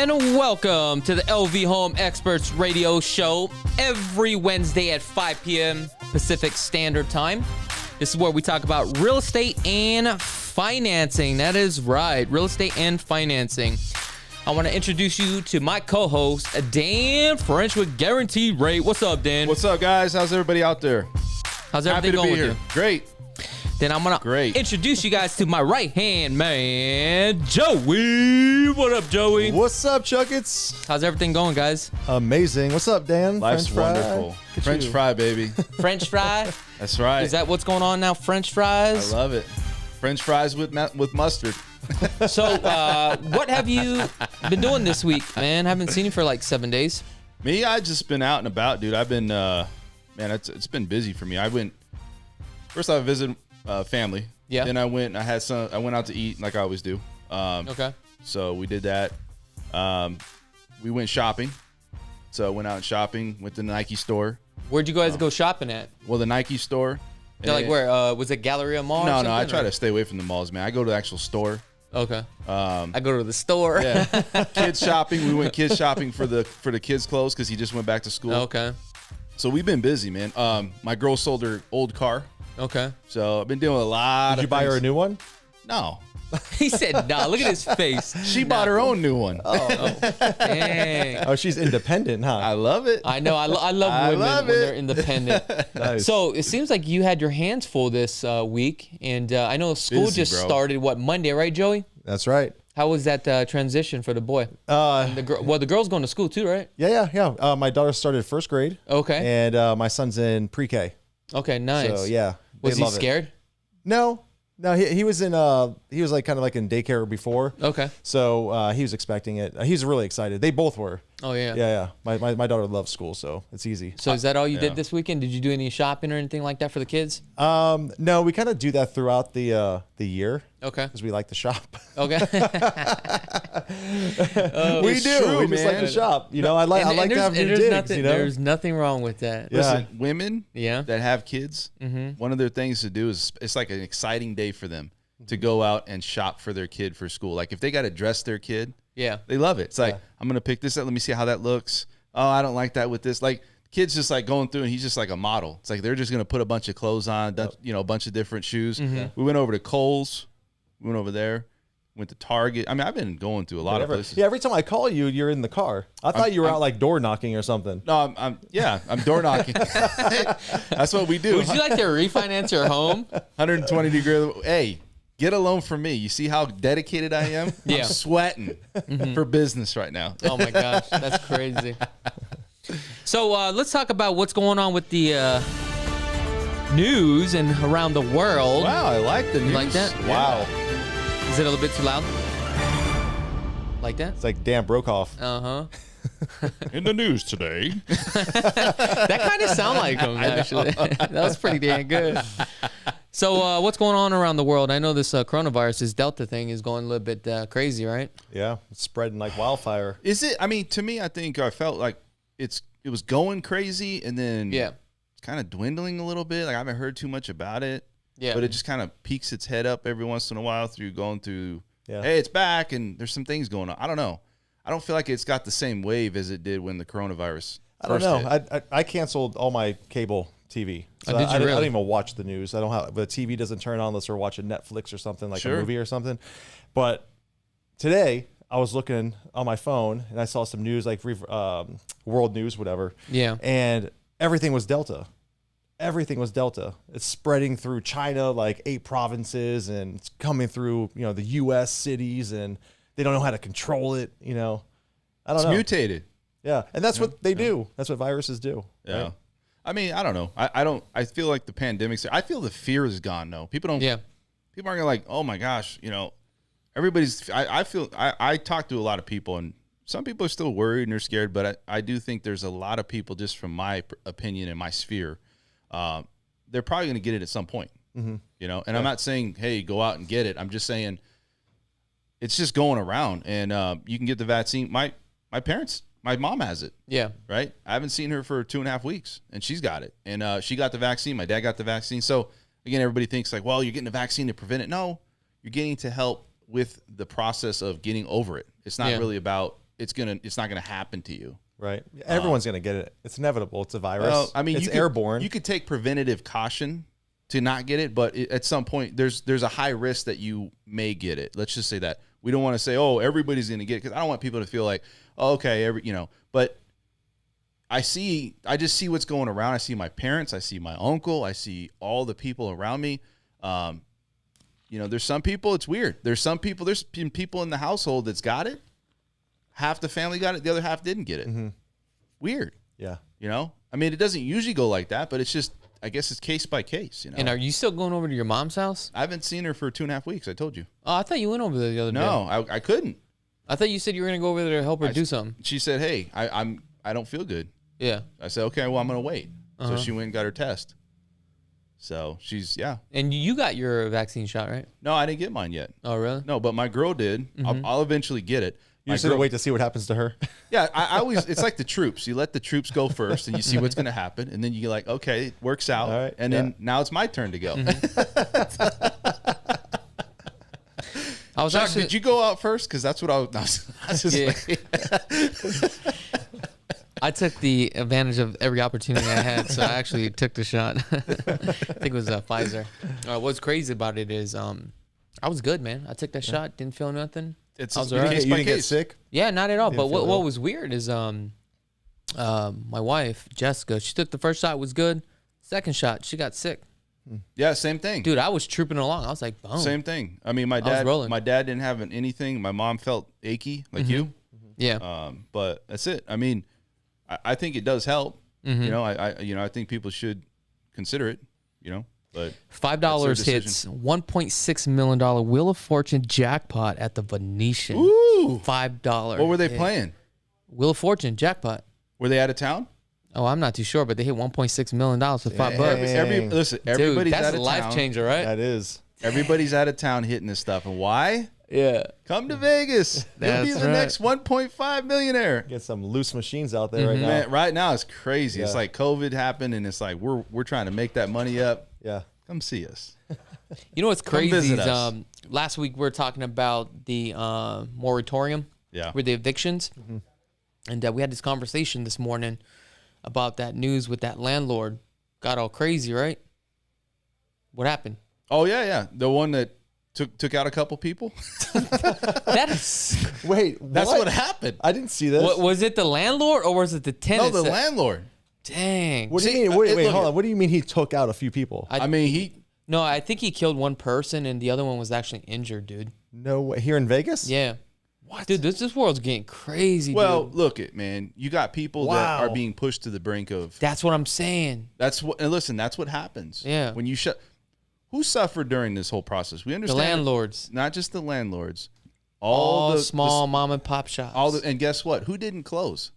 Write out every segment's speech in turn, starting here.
And welcome to the LV Home Experts Radio Show every Wednesday at 5 p.m. Pacific Standard Time. This is where we talk about real estate and financing. That is right, real estate and financing. I want to introduce you to my co-host, Dan French with Guaranteed Rate. What's up, Dan? What's up, guys? How's everybody out there? How's everything going with you? Great. Then I'm going to introduce you guys to my right-hand man, Joey. What up, Joey? What's up, chakits? How's everything going, guys? Amazing. What's up, Dan? Life's wonderful. French fry, baby. French fry? That's right. Is that what's going on now, French fries? I love it. French fries with mustard. So, what have you been doing this week, man? Haven't seen you for like 7 days. Me, I just been out and about, dude. I've been, man, it's been busy for me. First I visited family. Yeah. Then I went out to eat like I always do. Okay. So we did that. We went shopping. So I went out shopping, went to the Nike store. Where'd you guys go shopping at? Well, the Nike store. Like where? Was it Galleria Mall? No, I try to stay away from the malls, man. I go to the actual store. Okay. I go to the store. Yeah. Kids shopping. We went kids shopping for the kids' clothes because he just went back to school. Okay. So we've been busy, man. My girl sold her old car. Okay. So I've been doing a lot. Did you buy her a new one? No. He said, "Nah." Look at his face. She bought her own new one. Oh, dang. Oh, she's independent, huh? I love it. I know. I love women when they're independent. Nice. So it seems like you had your hands full this week, and I know school Busy, just bro. started. What, Monday, right, Joey? That's right. How was that transition for the boy? The girl's going to school too, right? Yeah. My daughter started first grade. Okay. And my son's in pre-K. Okay, nice. So yeah. Was he scared? No, he was in he was like kind of like in daycare before. Okay. So he was expecting it. He's really excited. They both were. Oh yeah. Yeah. My daughter loves school, so it's easy. So is that all you did this weekend? Did you do any shopping or anything like that for the kids? No, we kind of do that throughout the year. Okay. Because we like to shop. Okay. We do. True, we just like to man. shop. You know, I like to have new digs. There's nothing wrong with that. Yeah. Listen, women that have kids, Mm-hmm. one of their things to do is it's like an exciting day for them to go out and shop for their kid for school. Like if they got to dress their kid, Yeah. they love it. It's like, I'm going to pick this up. Let me see how that looks. Oh, I don't like that with this. Like kids just like going through and he's just like a model. It's like they're just going to put a bunch of clothes on, a bunch of different shoes. Mm-hmm. We went over to Kohl's. We went over there. Went to Target. I mean, I've been going to a lot of places. Yeah, every time I call you, you're in the car. I thought you were out like door knocking or something. No, I'm door knocking. That's what we do. Would you like to refinance your home? 120 degree. Hey, get a loan from me. You see how dedicated I am? Yeah. I'm sweating for business right now. Oh my gosh, that's crazy. So let's talk about what's going on with the news and around the world. Wow, I like the news. like that? Wow. Is it a little bit too loud? Like that? It's like Dan Brokaw. Uh-huh. In the news today. That kind of sound like him, actually. That was pretty damn good. So what's going on around the world? I know this coronavirus, this Delta thing is going a little bit crazy, right? Yeah, it's spreading like wildfire. Is it? I mean, to me, I think I felt like it was going crazy and then it's kind of dwindling a little bit. Like I haven't heard too much about it. Yeah. But it just kind of peeks its head up every once in a while hey, it's back and there's some things going on. I don't know. I don't feel like it's got the same wave as it did when the coronavirus I don't first know. hit. I canceled all my cable TV. So Did you I really? don't even watch the news. I don't have the TV doesn't turn on unless we're watching Netflix or something like Sure. a movie or something. But today I was looking on my phone and I saw some news like world news, whatever. Yeah. And everything was Delta. Everything was Delta. It's spreading through China, like 8 provinces, and it's coming through, the U.S. cities, and they don't know how to control it. I don't It's know. mutated. Yeah, and that's what they do. That's what viruses do. Yeah. right? I mean, I don't know. I feel like the pandemic's I feel the fear is gone though. People aren't gonna like, oh my gosh, everybody's I talk to a lot of people and some people are still worried and they're scared, but I do think there's a lot of people, just from my opinion and my sphere, they're probably going to get it at some point, and I'm not saying, hey, go out and get it. I'm just saying it's just going around and you can get the vaccine. My mom has it. Yeah. Right. I haven't seen her for 2.5 weeks and she's got it. And she got the vaccine. My dad got the vaccine. So again, everybody thinks like, well, you're getting the vaccine to prevent it. No, you're getting to help with the process of getting over it. It's not really about it's not gonna happen to you. Right. Everyone's gonna get it. It's inevitable. It's a virus. Well, I mean, it's airborne. You could take preventative caution to not get it, but at some point there's a high risk that you may get it. Let's just say that. We don't want to say, oh, everybody's going to get it, because I don't want people to feel like, oh, okay, but I just see what's going around. I see my parents, I see my uncle, I see all the people around me. There's some people, it's weird. There's been people in the household that's got it. Half the family got it, the other half didn't get it. Mm-hmm. Weird. Yeah. I mean, it doesn't usually go like that, but it's just, I guess it's case by case. And are you still going over to your mom's house? I haven't seen her for 2.5 weeks. I told you. Oh, I thought you went over there the other day. No, I couldn't. I thought you said you were going to go over there to help her do something. She said, hey, I don't feel good. Yeah. I said, okay, well, I'm going to wait. So she went and got her test. So she's, yeah. And you got your vaccine shot, right? No, I didn't get mine yet. Oh, really? No, but my girl did. I'll eventually get it. You just wait to see what happens to her. Yeah, I always, it's like the troops. You let the troops go first and you see what's going to happen. And then you're like, okay, it works out. All right, and then now it's my turn to go. Chuck, did you go out first? Because that's what I was just I took the advantage of every opportunity I had, so I actually took the shot. I think it was Pfizer. What's crazy about it is I was good, man. I took that shot, didn't feel nothing. It's you didn't get sick? Yeah, not at all. But what was weird is my wife, Jessica, she took the first shot, was good. Second shot, she got sick. Yeah, same thing. Dude, I was trooping along. I was like, boom. Same thing. I mean, my dad didn't have anything. My mom felt achy, like you. Yeah. But that's it. I mean, I think it does help. I think people should consider it, But $5 hits $1.6 million Wheel of Fortune jackpot at the Venetian. Ooh. $5. What were they playing? Wheel of Fortune jackpot. Were they out of town? Oh, I'm not too sure, but they hit $1.6 million for $5. Listen, Dude, everybody's that's out of a life town. changer, right? That is. Everybody's out of town hitting this stuff. And why? Yeah. Come to Vegas. You'll be the next 1.5 millionaire. Get some loose machines out there right now. Man, right now it's crazy. Yeah. It's like COVID happened, and it's like we're trying to make that money up. Yeah. Come see us. You know what's crazy is last week we were talking about the moratorium with the evictions. And we had this conversation this morning about that news with that landlord. Got all crazy, right? What happened? Oh, yeah. The one that took out a couple people? That is... Wait, that's what happened. I didn't see this. Was it the landlord or was it the tenant? No, the landlord. Dang. What do you mean? Wait, hold on. What do you mean he took out a few people? No, I think he killed one person and the other one was actually injured, dude. No way. Here in Vegas? Yeah. What? Dude, this world's getting crazy, Well, dude. look it, man. You got people that are being pushed to the brink of... That's what I'm saying. And listen, that's what happens. Yeah. When you Who suffered during this whole process? We understand... The landlords. Not just the landlords. All the small mom and pop shops. And guess what? Who didn't close?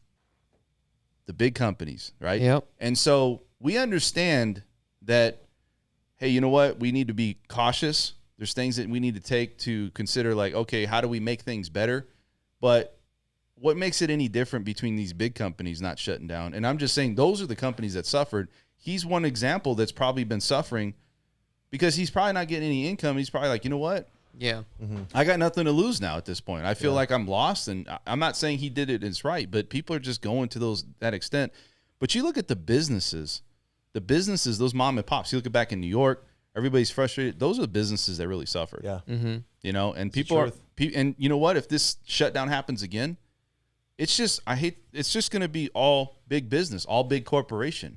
The big companies, right? Yep. And so we understand that, hey, you know what? We need to be cautious. There's things that we need to take to consider, like, okay, how do we make things better? But what makes it any different between these big companies not shutting down? And I'm just saying those are the companies that suffered. He's one example that's probably been suffering because he's probably not getting any income. He's probably like, you know what? Yeah. I got nothing to lose now at this point. I feel like I'm lost, and I'm not saying he did it, it's right, but people are just going to that extent. But you look at the businesses, those mom and pops, you look at back in New York, everybody's frustrated. Those are the businesses that really suffered. Yeah. And and you know what? If this shutdown happens again, it's just going to be all big business, all big corporation.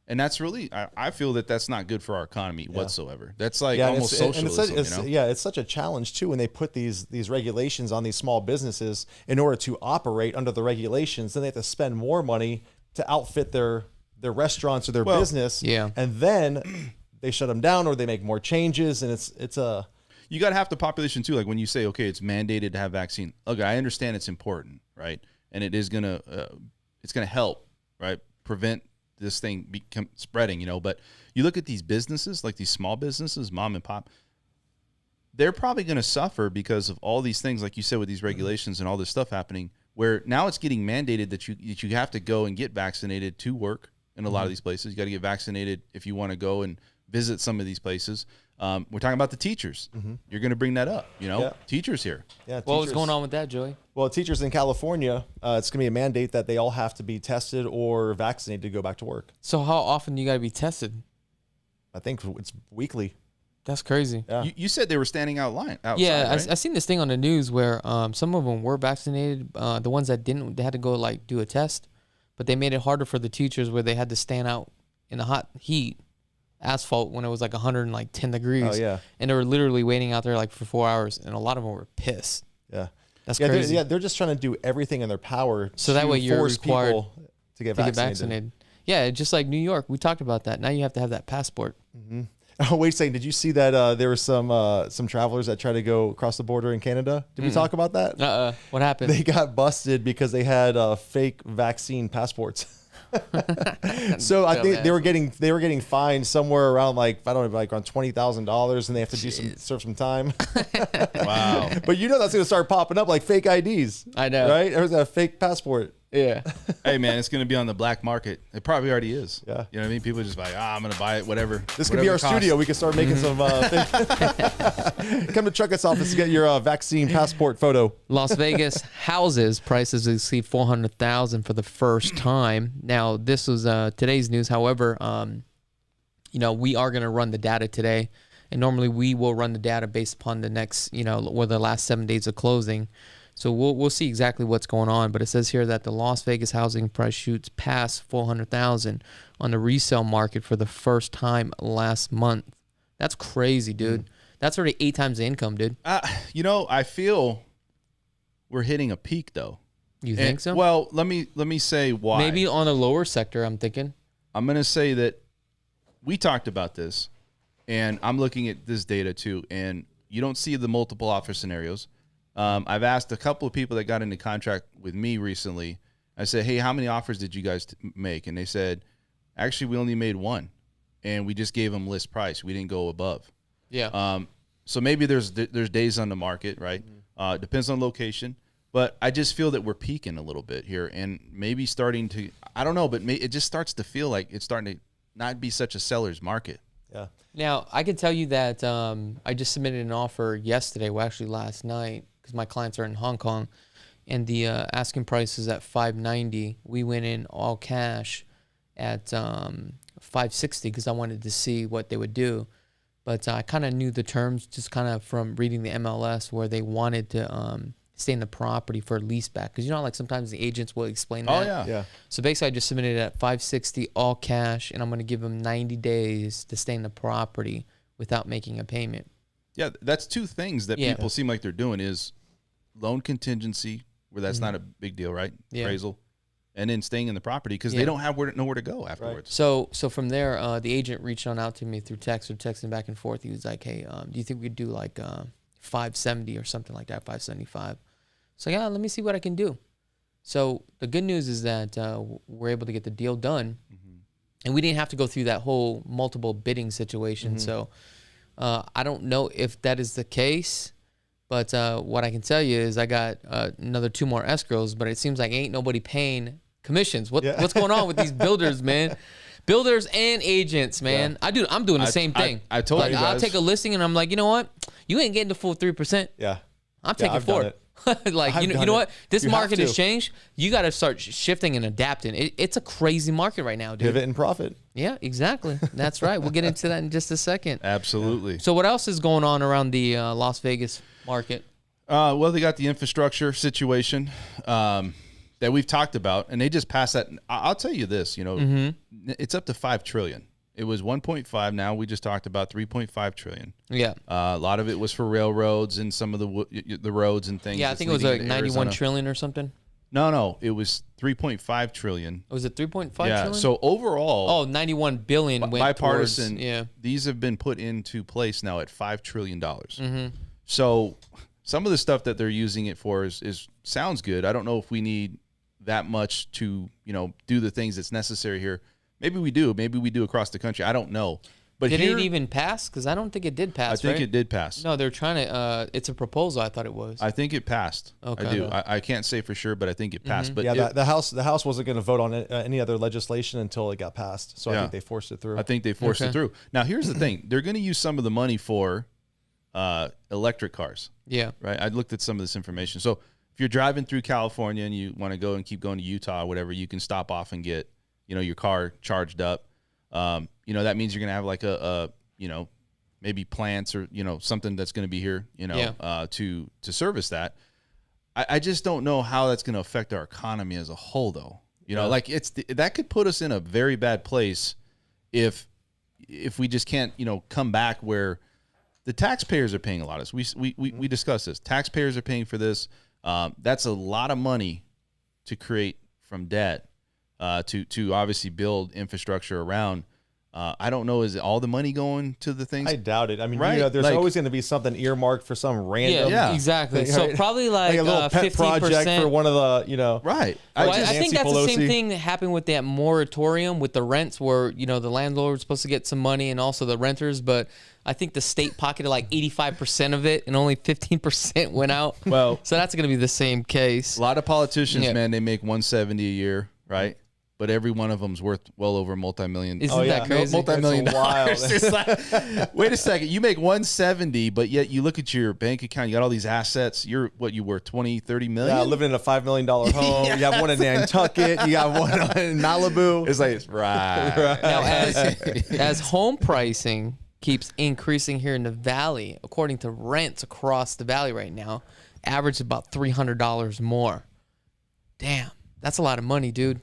And that's really, I feel that's not good for our economy whatsoever. That's like almost socialism. It's such a challenge too when they put these regulations on these small businesses in order to operate under the regulations. Then they have to spend more money to outfit their restaurants or their business. Yeah. And then they shut them down or they make more changes. And it's a... You got to have the population too. Like when you say, okay, it's mandated to have vaccine. Okay, I understand it's important, right? And it is going to help, right? Prevent this thing spreading, but you look at these businesses, like these small businesses, mom and pop, they're probably going to suffer because of all these things, like you said, with these regulations and all this stuff happening, where now it's getting mandated that you have to go and get vaccinated to work in a lot of these places. You got to get vaccinated if you want to go and visit some of these places. We're talking about the teachers. You're going to bring that up, teachers here. Yeah. What was going on with that, Joey? Well, teachers in California, it's going to be a mandate that they all have to be tested or vaccinated to go back to work. So how often do you got to be tested? I think it's weekly. That's crazy. Yeah. You said they were standing outside. Yeah, right? I seen this thing on the news where some of them were vaccinated. The ones that didn't, they had to go like do a test, but they made it harder for the teachers where they had to stand out in the hot heat, asphalt, when it was like 110 degrees. Oh yeah. And they were literally waiting out there like for 4 hours, and a lot of them were pissed. Yeah. That's crazy. They're just trying to do everything in their power so that way you're force required people to get vaccinated. Yeah, just like New York, we talked about that. Now you have to have that passport. Oh, wait a second. Did you see that there were some travelers that tried to go across the border in Canada? Did we talk about that? What happened? They got busted because they had fake vaccine passports. So I think they were getting fined somewhere around like, I don't know, like around $20,000, and they have to serve some time. Wow. But that's going to start popping up like fake IDs. I know. Right? Everyone's got a fake passport. Yeah. Hey man, it's going to be on the black market. It probably already is. Yeah. You know what I mean? People are just like, I'm going to buy it, whatever. This could be our studio. We can start making some. Come to Chakits' office to get your vaccine passport photo. Las Vegas houses prices exceed $400,000 for the first time. Now, this was today's news. However, we are going to run the data today, and normally we will run the data based upon the next, or the last 7 days of closing. So we'll see exactly what's going on. But it says here that the Las Vegas housing price shoots past $400,000 on the resale market for the first time last month. That's crazy, dude. That's already 8 times the income, dude. I feel we're hitting a peak though. You think so? Well, let me say why. Maybe on the lower sector, I'm thinking. I'm going to say that we talked about this, and I'm looking at this data too, and you don't see the multiple offer scenarios. I've asked a couple of people that got into contract with me recently. I said, hey, how many offers did you guys make? And they said, actually, we only made one, and we just gave them list price. We didn't go above. Yeah. So maybe there's days on the market, right? Depends on location. But I just feel that we're peaking a little bit here, and maybe starting to, I don't know, but it just starts to feel like it's starting to not be such a seller's market. Yeah. Now, I can tell you that I just submitted an offer yesterday, well, actually last night, because my clients are in Hong Kong, and the asking price is at $590. We went in all cash at $560 because I wanted to see what they would do. But I kind of knew the terms just kind of from reading the MLS where they wanted to stay in the property for a lease back. Because like sometimes the agents will explain that. Oh, yeah. So basically I just submitted it at $560 all cash, and I'm going to give them 90 days to stay in the property without making a payment. Yeah, that's two things that people seem like they're doing is loan contingency, where that's not a big deal, right? Yeah. Appraisal. And then staying in the property because they don't have nowhere to go afterwards. Right. So from there, the agent reached out to me through text or texting back and forth. He was like, hey, do you think we could do like 570 or something like that, 575? So yeah, let me see what I can do. So the good news is that we're able to get the deal done, and we didn't have to go through that whole multiple bidding situation. So I don't know if that is the case, but what I can tell you is I got another 2 more escrows, but it seems like ain't nobody paying commissions. What's going on with these builders, man? Builders and agents, man. Yeah. I'm doing the same thing. I told you guys. I'll take a listing and I'm like, you know what? You ain't getting the full 3%. Yeah. I'm taking I've done 4. it. Like, I've you done know it. what? This You market have has to. changed. You got to start shifting and adapting. It's a crazy market right now, dude. Pivot and profit. Yeah, exactly. That's right. We'll get into that in just a second. Absolutely. So what else is going on around the Las Vegas market? Well, they got the infrastructure situation that we've talked about, and they just passed that. I'll tell you this, it's up to $5 trillion. It was 1.5. Now we just talked about 3.5 trillion. Yeah. A lot of it was for railroads and some of the roads and things. Yeah, I think it was like 91 trillion or something. No, it was 3.5 trillion. Was it 3.5 yeah, trillion? so overall, 91 billion went bipartisan. towards, these have been put into place now at $5 trillion. So some of the stuff that they're using it for is sounds good. I don't know if we need that much to do the things that's necessary here. Maybe we do. Maybe we do across the country. I don't know. But did it even pass? Because I don't think it did pass. I think it did pass. No, they're trying to. It's a proposal. I thought it was. I think it passed. Okay. I do. I can't say for sure, but I think it passed. But the House wasn't going to vote on any other legislation until it got passed. So I think they forced it through. I think they forced it through. Now here's the thing: they're going to use some of the money for electric cars. Yeah. Right. I looked at some of this information. So if you're driving through California and you want to go and keep going to Utah or whatever, you can stop off and get your car charged up. That means you're going to have like a maybe plants or, something that's going to be here, to service that. I just don't know how that's going to affect our economy as a whole, though. Like that could put us in a very bad place if we just can't, come back where the taxpayers are paying a lot of this. We discussed this. Taxpayers are paying for this. That's a lot of money to create from debt to obviously build infrastructure around. I don't know. Is all the money going to the things? I doubt it. I mean, right? There's always going to be something earmarked for some random. Yeah, exactly. Thing, so right? probably like a little pet 15%. project for one of the, Right. Well, I think that's the same thing that happened with that moratorium with the rents, where the landlord was supposed to get some money and also the renters, but I think the state pocketed like 85% of it and only 15% went out. Well, so that's going to be the same case. A lot of politicians, man, they make $170 a year, right? But every one of them's worth well over multi-million. Isn't that crazy? Multi-million dollars. It's like, wait a second. You make 170, but yet you look at your bank account. You got all these assets. You're what you worth 20, 30 million. Yeah, living in a $5 million home. Yeah. You have one in Nantucket. You have one in Malibu. It's like right. Now, as home pricing keeps increasing here in the valley, according to rents across the valley right now, average about $300 more. Damn, that's a lot of money, dude.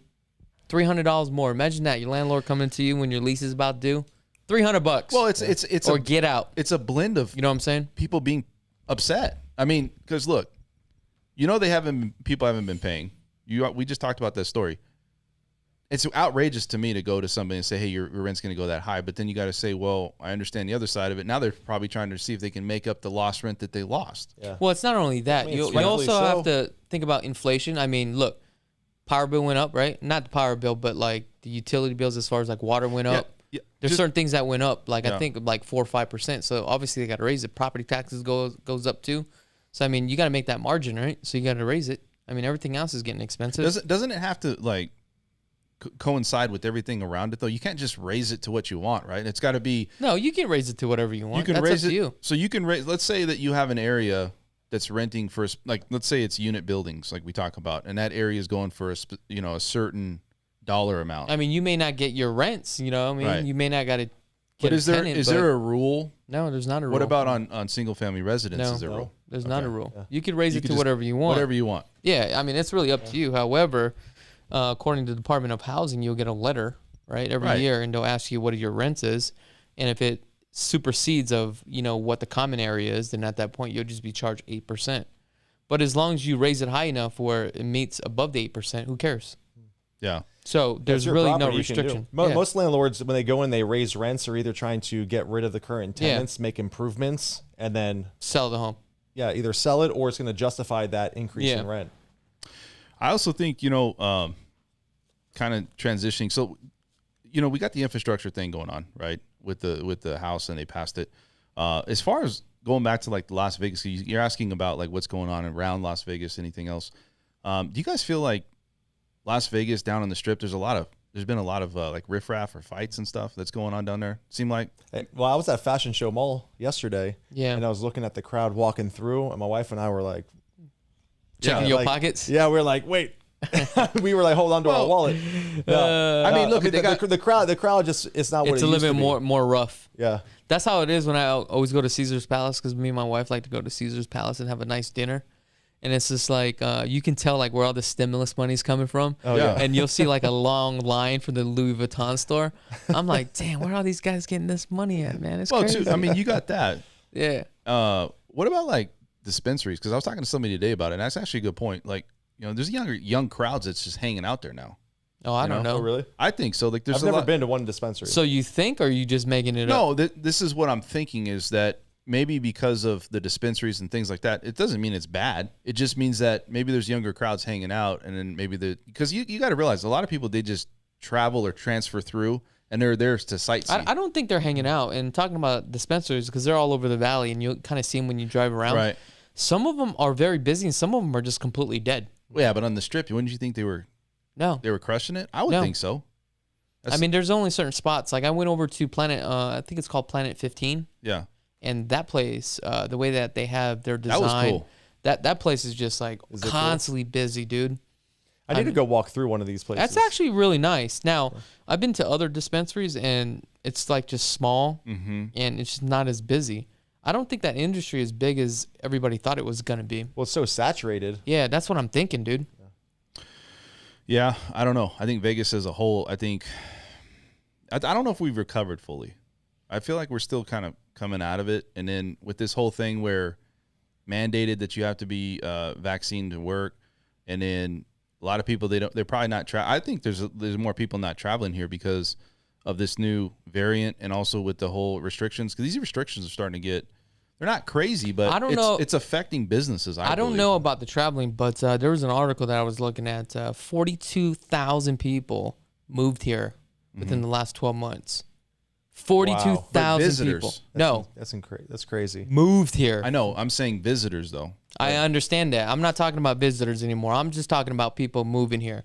$300 more. Imagine that, your landlord coming to you when your lease is about due. $300. Well, it's or get out. It's a blend of, you know what I'm saying? People being upset. I mean, because look, people haven't been paying. We just talked about that story. It's outrageous to me to go to somebody and say, hey, your rent's going to go that high. But then you got to say, well, I understand the other side of it. Now they're probably trying to see if they can make up the lost rent that they lost. Yeah. Well, it's not only that. You also have to think about inflation. I mean, look, power bill went up, right? Not the power bill, but like the utility bills as far as like water went up. Yeah. There's certain things that went up, like I think like 4 or 5%. So obviously they got to raise it. Property taxes goes up too. So I mean, you got to make that margin, right? So you got to raise it. I mean, everything else is getting expensive. Doesn't it have to like coincide with everything around it though? You can't just raise it to what you want, right? It's got to be. No, you can raise it to whatever you want. You can raise up it. To you. So you can raise. Let's say that you have an area that's renting for, like, let's say it's unit buildings, like we talk about, and that area is going for a certain dollar amount. I mean, you may not get your rents. You know, what I mean, right. You may not got to. But is there a rule? No, there's not a rule. What about on single family residence? No, is there a rule? There's not a rule. Yeah. You can raise it to whatever you want. Whatever you want. Yeah, I mean, it's really up to you. However, according to the Department of Housing, you'll get a letter every year, and they'll ask you what your rent is, and if it supersedes of what the common area is, then at that point you'll just be charged 8%. But as long as you raise it high enough where it meets above the 8%, who cares? Yeah. So there's really no restriction. Most landlords, when they go in, they raise rents, are either trying to get rid of the current tenants, make improvements, and then sell the home. Yeah, either sell it or it's going to justify that increase in rent. I also think, kind of transitioning. So, we got the infrastructure thing going on, right, with the House, and they passed it. As far as going back to like Las Vegas, you're asking about like what's going on around Las Vegas, anything else. Do you guys feel like Las Vegas down on the Strip, there's been a lot of like riffraff or fights and stuff that's going on down there? Seem like? Well, I was at Fashion Show Mall yesterday. Yeah. And I was looking at the crowd walking through, and my wife and I were like, checking your pockets? Yeah, we were like, wait. We were like, hold on to our wallet. No. I mean, look, the crowd just, it's not what it's it a used little to bit be. more rough. Yeah. That's how it is when I always go to Caesar's Palace, because me and my wife like to go to Caesar's Palace and have a nice dinner. And it's just like, you can tell like where all the stimulus money's coming from. Oh, yeah. And you'll see like a long line for the Louis Vuitton store. I'm like, damn, where are all these guys getting this money at, man? It's crazy. Too, I mean, you got that. Yeah. What about like dispensaries? Because I was talking to somebody today about it, and that's actually a good point. Like, there's young crowds that's just hanging out there now. Oh, I don't know. Oh, really? I think so. Like, I've never been to one dispensary. So you think, or are you just making it up? No, this is what I'm thinking, is that maybe because of the dispensaries and things like that, it doesn't mean it's bad. It just means that maybe there's younger crowds hanging out, and then maybe because you got to realize a lot of people, they just travel or transfer through, and they're there to sightsee. I don't think they're hanging out. And talking about dispensaries, because they're all over the valley, and you'll kind of see them when you drive around. Right. Some of them are very busy, and some of them are just completely dead. Well, yeah, but on the Strip, wouldn't you think they were? No, they were crushing it. I would think so. I mean, there's only certain spots. Like I went over to Planet. I think it's called Planet 15. Yeah. And that place, the way that they have their design, that was cool. That place is just like constantly busy, dude. I need to go walk through one of these places. That's actually really nice. Now, I've been to other dispensaries, and it's like just small, and it's just not as busy. I don't think that industry is big as everybody thought it was going to be. Well, it's so saturated. Yeah, that's what I'm thinking, dude. Yeah, I don't know. I think Vegas as a whole, I don't know if we've recovered fully. I feel like we're still kind of coming out of it. And then with this whole thing where mandated that you have to be vaccinated to work, and then a lot of people, they're probably not I think there's more people not traveling here because of this new variant, and also with the whole restrictions, because these restrictions are starting to get, they're not crazy, but I don't know. It's affecting businesses. I don't know about the traveling, but there was an article that I was looking at. 42,000 people moved here within the last 12 months. 42,000 people. That's crazy. Moved here. I know. I'm saying visitors, though. I understand that. I'm not talking about visitors anymore. I'm just talking about people moving here.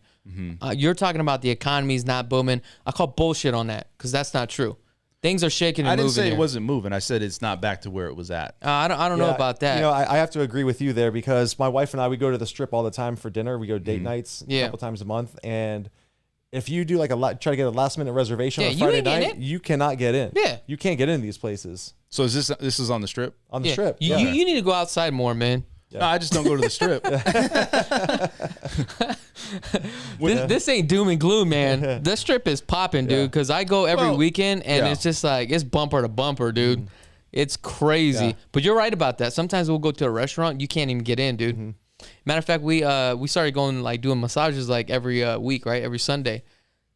You're talking about the economy's not booming. I call bullshit on that because that's not true. Things are shaking and moving. I didn't say here. It wasn't moving. I said it's not back to where it was at. I don't know about that. You know, I have to agree with you there, because my wife and I, we go to the Strip all the time for dinner. We go date nights a couple times a month, and if you do like try to get a last minute reservation on a Friday night, you cannot get in. Yeah, you can't get in these places. So is this is on the Strip? On the Strip. You need to go outside more, man. Yeah. No, I just don't go to the Strip. This ain't doom and gloom, man. The Strip is popping, dude, because I go every weekend, and it's just like, it's bumper to bumper, dude. It's crazy. Yeah. But you're right about that. Sometimes we'll go to a restaurant, you can't even get in, dude. Matter of fact, we started going, like, doing massages like every week, right? Every Sunday.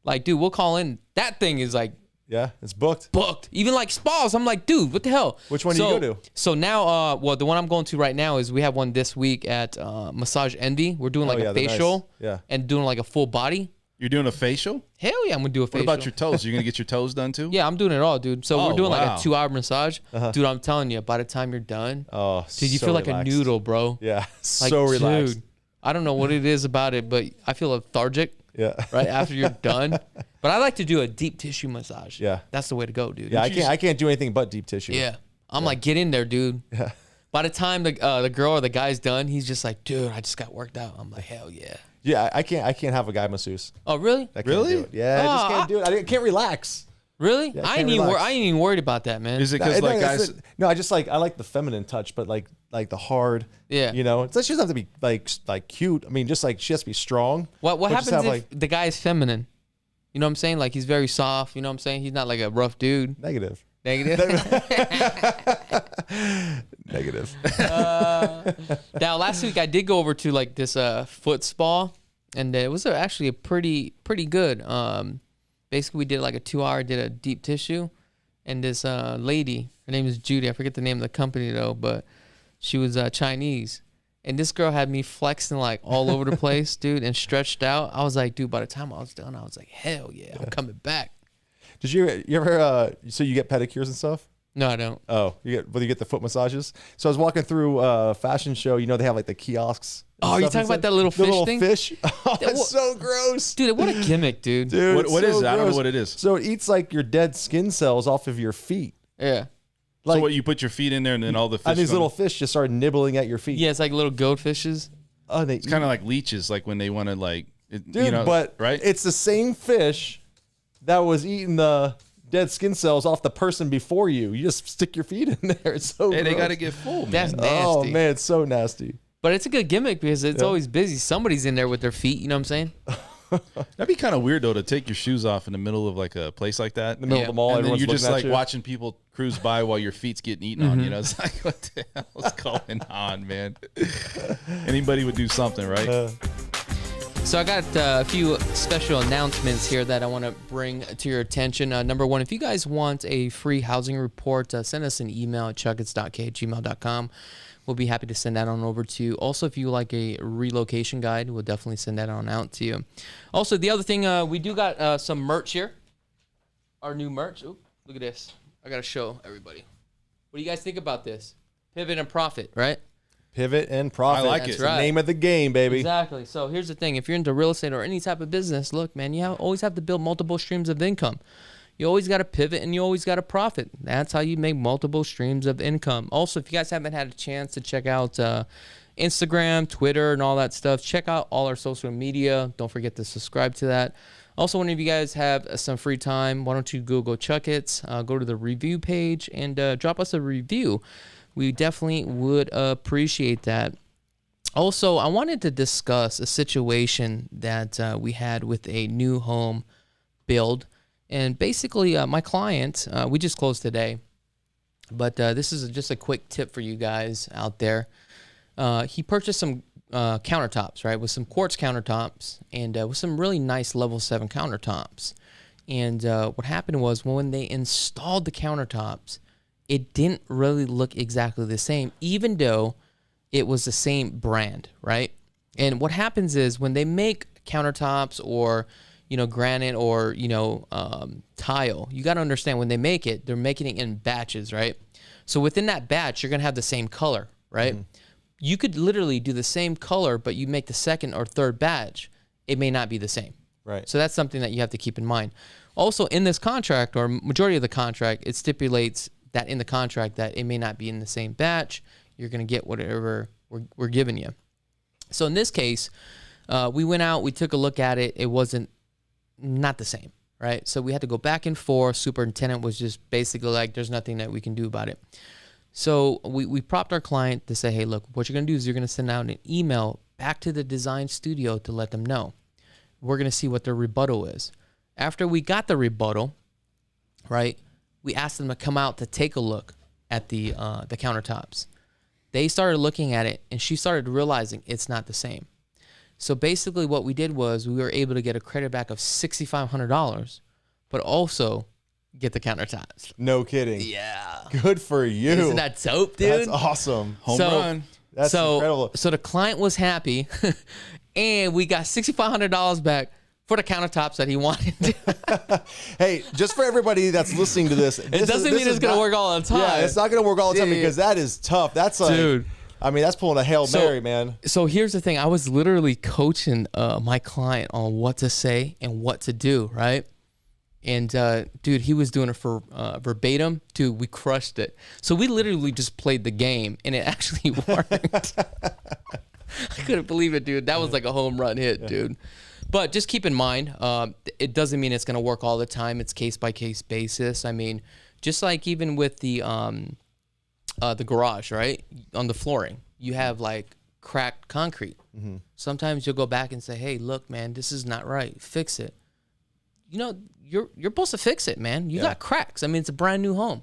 Like, dude, we'll call in. That thing is like, yeah, it's booked. Even like spas. I'm like, dude, what the hell? Which one do you go to? So now, well, the one I'm going to right now is we have one this week at Massage Envy. We're doing like a facial and doing like a full body. You're doing a facial? Hell yeah, I'm going to do a facial. What about your toes? You're going to get your toes done too? Yeah, I'm doing it all, dude. So we're doing like a 2-hour massage. Dude, I'm telling you, by the time you're done, dude, you feel like a noodle, bro. Yeah, like, so relaxed. Dude, I don't know what it is about it, but I feel lethargic. Yeah. Right after you're done. But I like to do a deep tissue massage. Yeah. That's the way to go, dude. Yeah, I can't do anything but deep tissue. Yeah. I'm like, get in there, dude. Yeah. By the time the girl or the guy's done, he's just like, dude, I just got worked out. I'm like, hell yeah. Yeah, I can't have a guy masseuse. Oh, really? Really? Do it. Yeah, I just can't do it. I can't relax. Really? Yeah, I ain't even worried about that, man. Is it because like guys? No, I like the feminine touch, but like the hard. Yeah. You know, it doesn't have to be like cute. I mean, just like she has to be strong. What happens if the guy is feminine? You know what I'm saying? Like he's very soft. You know what I'm saying? He's not like a rough dude. Negative. Negative. Now, last week I did go over to like this foot spa, and it was actually a pretty good. Basically, we did like a 2-hour, did a deep tissue, and this lady, her name is Judy. I forget the name of the company though, but she was Chinese, and this girl had me flexing like all over the place, dude, and stretched out. I was like, dude, by the time I was done, I was like, hell yeah, I'm coming back. Did you ever? So you get pedicures and stuff? No, I don't. Oh, you get the foot massages. So I was walking through a fashion show. You know, they have like the kiosks. Oh, you talking about that little fish thing? Fish. Oh, it's so gross, dude. What a gimmick, dude. What is it? I don't know what it is. So it eats like your dead skin cells off of your feet. Yeah. Like, so what, you put your feet in there and then all the fish. And these little fish just start nibbling at your feet. Yeah, it's like little goldfishes. Oh, it's kind of like leeches, like when they want to like. Dude, you know, but right? It's the same fish that was eating the dead skin cells off the person before you. You just stick your feet in there. It's so gross. They got to get full, man. That's nasty. Oh, man, it's so nasty. But it's a good gimmick because it's always busy. Somebody's in there with their feet, you know what I'm saying? That'd be kind of weird, though, to take your shoes off in the middle of like a place like that. In the middle of the mall, and then you're just like you. watching people cruise by while your feet's getting eaten on. You know, it's like, what the hell's going on, man? Anybody would do something, right? So I got a few special announcements here that I want to bring to your attention. Number one, if you guys want a free housing report, send us an email at chakits.k@gmail.com. We'll be happy to send that on over to you. Also, if you like a relocation guide, we'll definitely send that on out to you. Also, the other thing, we do got some merch here. our new merch. Ooh, look at this. I got to show everybody. What do you guys think about this? Pivot and profit, right? Pivot and profit. I like That's it. the name of the game, baby. Exactly. So here's the thing. If you're into real estate or any type of business, look, man, always have to build multiple streams of income. You always got to pivot and you always got to profit. That's how you make multiple streams of income. Also, if you guys haven't had a chance to check out Instagram, Twitter, and all that stuff, check out all our social media. Don't forget to subscribe to that. Also, whenever you guys have some free time, why don't you Google Chakits, go to the review page, and drop us a review. We definitely would appreciate that. Also, I wanted to discuss a situation that we had with a new home build. And basically, my client, we just closed today, but this is just a quick tip for you guys out there. He purchased some countertops, right, with some quartz countertops and with some really nice level 7 countertops. And what happened was when they installed the countertops, it didn't really look exactly the same, even though it was the same brand, right? And what happens is when they make countertops or, granite or, tile, you got to understand when they make it, they're making it in batches, right? So within that batch, you're going to have the same color, right? Mm-hmm. You could literally do the same color, but you make the second or third batch, it may not be the same. Right. So that's something that you have to keep in mind. Also, in this contract, or majority of the contract, it stipulates that in the contract that it may not be in the same batch. You're going to get whatever we're giving you. So in this case, we went out, we took a look at it. It wasn't not the same, right? So we had to go back and forth. Superintendent was just basically like, there's nothing that we can do about it. So we propped our client to say, hey, look, what you're going to do is you're going to send out an email back to the design studio to let them know. We're going to see what their rebuttal is. After we got the rebuttal, right, we asked them to come out to take a look at the countertops. They started looking at it, and she started realizing it's not the same. So basically what we did was we were able to get a credit back of $6,500, but also get the countertops. No kidding. Yeah. Good for you. Isn't that dope, dude? That's awesome. Home run. That's incredible. So the client was happy, and we got $6,500 back for the countertops that he wanted. Hey, just for everybody that's listening to this, it doesn't mean it's going to work all the time. Yeah, it's not going to work all the time because that is tough. That's like, dude. I mean, that's pulling a Hail Mary, man. So here's the thing. I was literally coaching my client on what to say and what to do, right? And, dude, he was doing it for verbatim. Dude, we crushed it. So we literally just played the game, and it actually worked. I couldn't believe it, dude. That was like a home run hit, dude. But just keep in mind, it doesn't mean it's going to work all the time. It's case-by-case basis. I mean, just like even with the garage, right? On the flooring, you have like cracked concrete. Mm-hmm. Sometimes you'll go back and say, hey, look, man, this is not right. Fix it. You're supposed to fix it, man. You got cracks. I mean, it's a brand new home.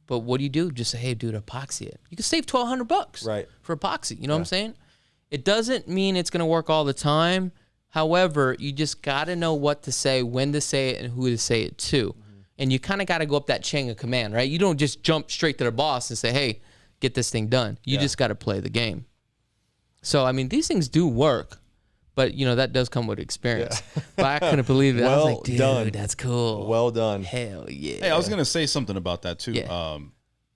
But what do? Just say, hey, dude, epoxy it. You can save $1,200 right for epoxy. You know what I'm saying? It doesn't mean it's going to work all the time. However, you just got to know what to say, when to say it, and who to say it to. Mm-hmm. And you kind of got to go up that chain of command, right? You don't just jump straight to the boss and say, hey, get this thing done. You just got to play the game. So, I mean, these things do work, but, that does come with experience. Yeah. But I couldn't believe it. I was like, dude, done. That's cool. Well done. Hell yeah. Hey, I was going to say something about that, too. Yeah.